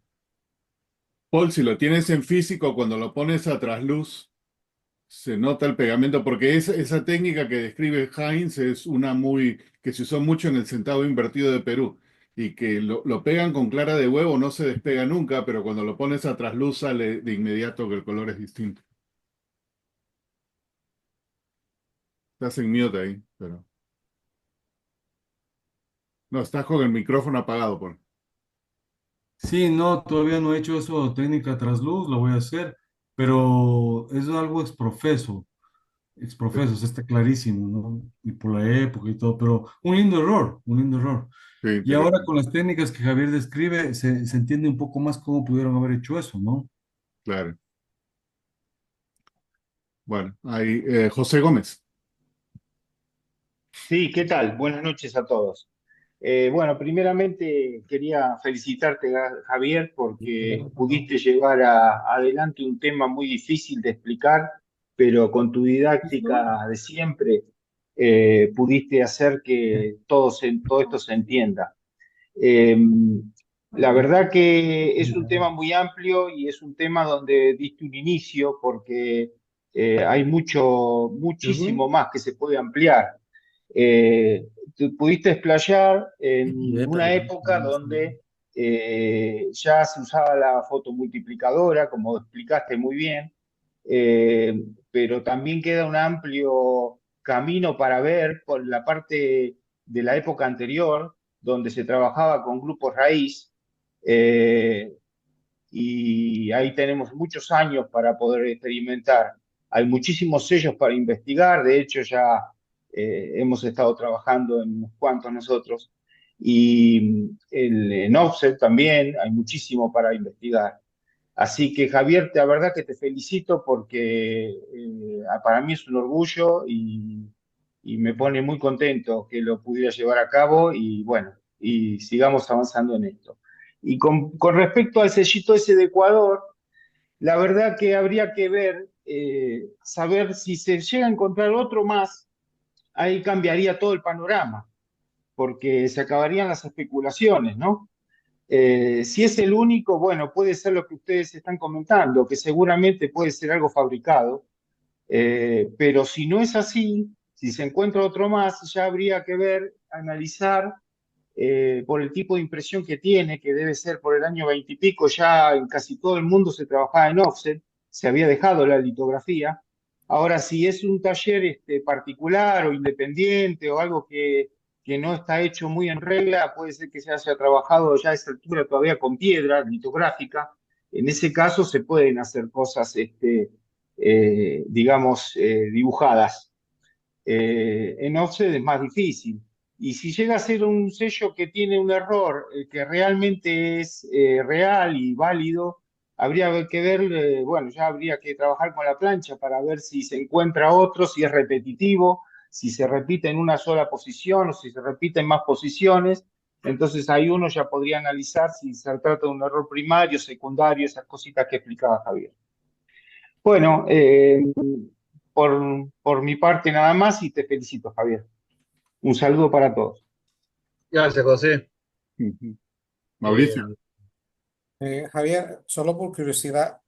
Paul, si lo tienes en físico, cuando lo pones a trasluz, se nota el pegamento, porque esa técnica que describe Heinz es una que se usó mucho en el centavo invertido de Perú, y que lo pegan con clara de huevo, no se despega nunca, pero cuando lo pones a trasluz sale de inmediato que el color es distinto. Estás en mute ahí, pero... No, estás con el micrófono apagado, Paul. Sí, no, todavía no he hecho eso técnica trasluz, lo voy a hacer, pero es algo exprofeso, o sea, está clarísimo, ¿no? Y por la época y todo, pero un lindo error, un lindo error. Sí, Y ahora interesante. con las técnicas que Javier describe, se entiende un poco más cómo pudieron haber hecho eso, ¿no? Claro. Bueno, ahí, José Gómez. Sí, ¿qué tal? Buenas noches a todos. Bueno, primeramente quería felicitarte, Javier, porque pudiste llevar adelante un tema muy difícil de explicar, pero con tu didáctica de siempre pudiste hacer que todo esto se entienda. Eh, la verdad que es un tema muy amplio y es un tema donde diste un inicio porque hay muchísimo más que se puede ampliar. Te pudiste explayar en una época donde ya se usaba la fotomultiplicadora, como explicaste muy bien, pero también queda un amplio camino para ver por la parte de la época anterior, donde se trabajaba con grupos raíz, eh, y ahí tenemos muchos años para poder experimentar. Hay muchísimos sellos para investigar, de hecho ya hemos estado trabajando en unos cuantos nosotros, y en Offset también hay muchísimo para investigar. Así que Javier, la verdad que te felicito porque para mí es un orgullo y me pone muy contento que lo pudiera llevar a cabo y bueno, y sigamos avanzando en esto. Y con respecto al sellito ese de Ecuador, la verdad que habría que ver, saber si se llega a encontrar otro más, ahí cambiaría todo el panorama, porque se acabarían las especulaciones, ¿no? Si es el único, bueno, puede ser lo que ustedes están comentando, que seguramente puede ser algo fabricado, pero si no es así, si se encuentra otro más, ya habría que ver, analizar por el tipo de impresión que tiene, que debe ser por el año 20 y pico, ya en casi todo el mundo se trabajaba en offset, se había dejado la litografía. Ahora, si es un taller particular o independiente o algo que no está hecho muy en regla, puede ser que se haya trabajado ya a esa altura todavía con piedra litográfica. En ese caso se pueden hacer cosas, digamos, dibujadas. En offset es más difícil. Y si llega a ser un sello que tiene un error que realmente es real y válido, habría que ver, bueno, ya habría que trabajar con la plancha para ver si se encuentra otro, si es repetitivo, si se repite en una sola posición o si se repite en más posiciones. Entonces ahí uno ya podría analizar si se trata de un error primario, secundario, esas cositas que explicaba Javier. Bueno, por mi parte nada más y te felicito, Javier. Un saludo para todos. Gracias, José. Mauricio. Javier, solo por curiosidad,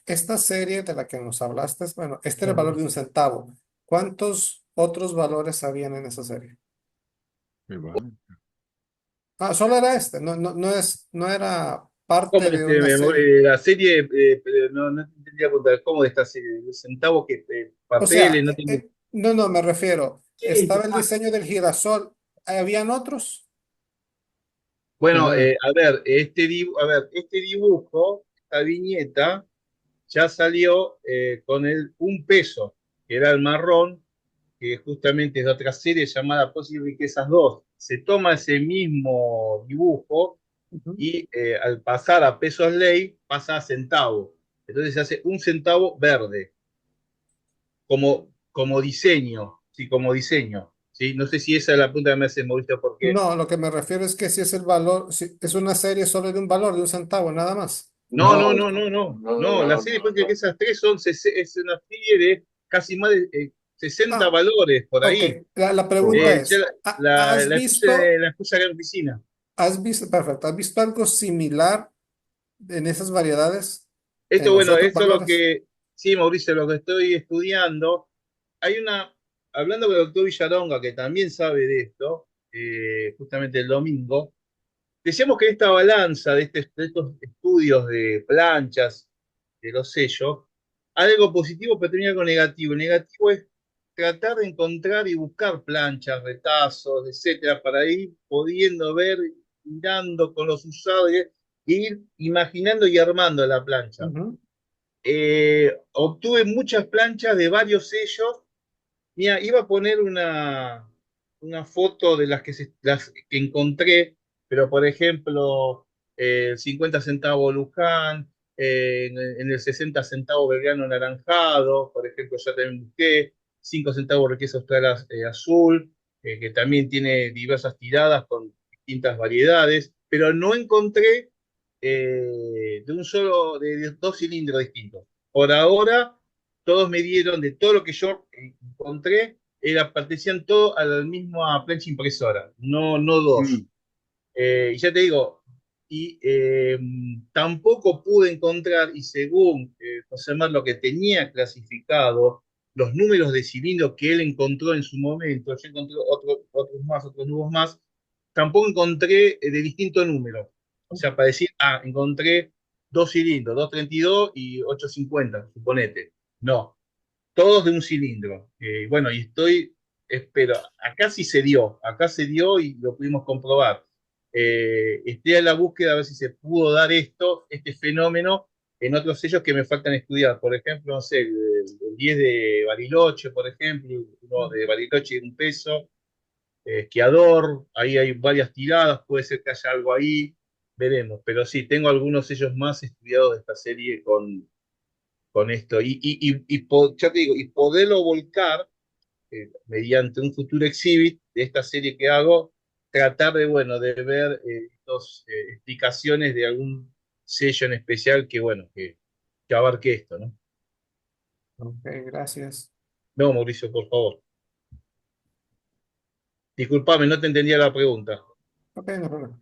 esta serie de la que nos hablaste, bueno, este era el valor de 1 centavo. ¿Cuántos otros valores habían en esa serie? Ah, solo era este, no era ¿Cómo parte de una serie. la serie, no entendía preguntar, ¿cómo de esta serie? ¿El centavo que O sea, papeles? No tengo. no, me refiero, Sí, estaba el diseño del girasol, ¿habían otros? bueno, este dibujo, esta viñeta, ya salió con un peso, que era el marrón, que justamente es de otra serie llamada Posis y Riquezas 2. Se toma ese mismo dibujo Ujú. y al pasar a pesos ley pasa a centavo. Entonces se hace un centavo verde como diseño, sí, como diseño. ¿Sí? No sé si esa es la punta que me hace Mauricio, porque No, lo que me refiero es que si es el valor, si es una serie solo de un valor, de 1 centavo, nada más. No, no, no, la no, serie no, puede que no. esas tres es una serie de casi más de 60 Ah, valores por ok. ahí. La pregunta Ya es, ¿has visto, la puse acá en la oficina. perfecto, ¿has visto algo similar en esas variedades en Esto, los bueno, otros eso es lo valores? que, sí, Mauricio, lo que estoy estudiando. Hay hablando con el doctor Villaronga, que también sabe de esto, justamente el domingo, decíamos que esta balanza de estos estudios de planchas, de los sellos, hay algo positivo, pero tenía algo negativo. El negativo es tratar de encontrar y buscar planchas, retazos, etcétera, para ir pudiendo ver, mirando con los usados, e ir imaginando y armando la plancha. Ujú. Obtuve muchas planchas de varios sellos. Mira, iba a poner una foto de las que encontré, pero por ejemplo, 50 centavos Luján, en el 60 centavos Belgrano naranjado, por ejemplo, ya también busqué, 5 centavos riqueza austral azul, que también tiene diversas tiradas con distintas variedades, pero no encontré de dos cilindros distintos. Por ahora, todos me dieron, de todo lo que yo encontré, pertenecían todos a la misma plancha impresora, no dos. Y ya te digo, y tampoco pude encontrar, y según José Mar lo que tenía clasificado, los números de cilindros que él encontró en su momento, yo encontré otros nuevos más, tampoco encontré de distinto número. O sea, para decir, encontré dos cilindros, 232 y 850, suponete. No, todos de un cilindro. Bueno, y espero, acá se dio y lo pudimos comprobar. Estoy a la búsqueda a ver si se pudo dar este fenómeno en otros sellos que me faltan estudiar. Por ejemplo, no sé, el 10 de Bariloche, por ejemplo, uno de Bariloche de $1, Esquiador, ahí hay varias tiradas, puede ser que haya algo ahí, veremos. Pero sí, tengo algunos sellos más estudiados de esta serie con esto. Ya te digo, y poderlo volcar mediante un futuro exhibit de esta serie que hago, tratar de, bueno, de ver estas explicaciones de algún sello en especial que, bueno, que abarque esto, ¿no? Ok, gracias. No, Mauricio, por favor. Disculpame, no te entendía la pregunta. Ok, no hay problema.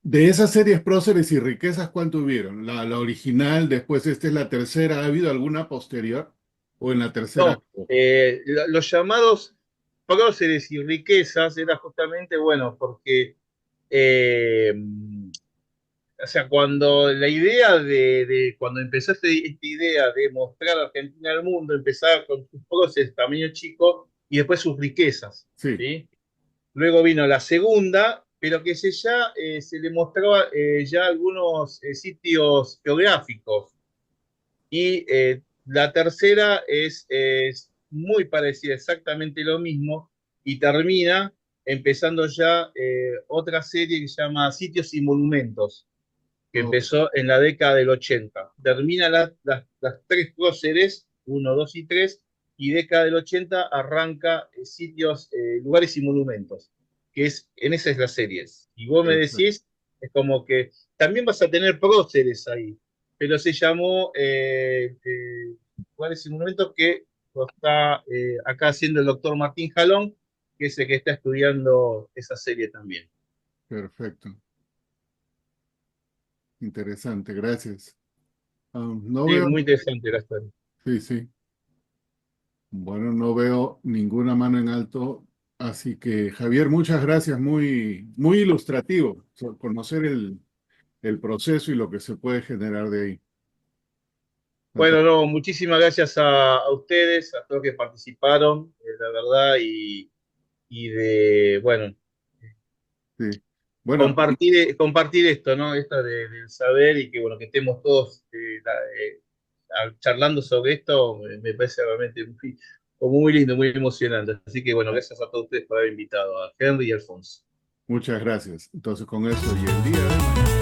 De esas series Próceres y Riquezas, ¿cuánto hubieron? La original, después esta es la tercera. ¿Ha habido alguna posterior? ¿O en la tercera? No, los llamados próceres y riquezas era justamente, bueno, porque o sea, cuando la idea cuando empezó esta idea de mostrar a Argentina al mundo, empezaba con sus próceres tamaño chico y después sus riquezas, Sí. ¿sí? Luego vino la segunda, pero que se le mostraba ya algunos sitios geográficos. Y la tercera es muy parecida, exactamente lo mismo, y termina empezando ya otra serie que se llama Sitios y Monumentos, que empezó en la década del 80. Termina las tres próceres, 1, 2 y 3, y década del 80 arranca sitios, lugares y monumentos, en esas es las series. Y vos me decís, es como que también vas a tener próceres ahí, pero se llamó lugares y monumentos que lo está acá haciendo el doctor Martín Jalón, que es el que está estudiando esa serie también. Perfecto. Interesante, gracias. No Sí, veo. muy interesante la historia. Sí, sí. Bueno, no veo ninguna mano en alto. Así que, Javier, muchas gracias. Muy, muy ilustrativo. Conocer el proceso y lo que se puede generar de ahí. Bueno, no, muchísimas gracias a ustedes, a todos que participaron, la verdad, bueno, Sí. Bueno, compartir esto, ¿no? Esto del saber y que, bueno, que estemos todos charlando sobre esto, me parece realmente como muy lindo, muy emocionante. Así que, bueno, gracias a todos ustedes por haber invitado a Henry y Alfonso. muchas gracias. Entonces, con eso y el día de mañana.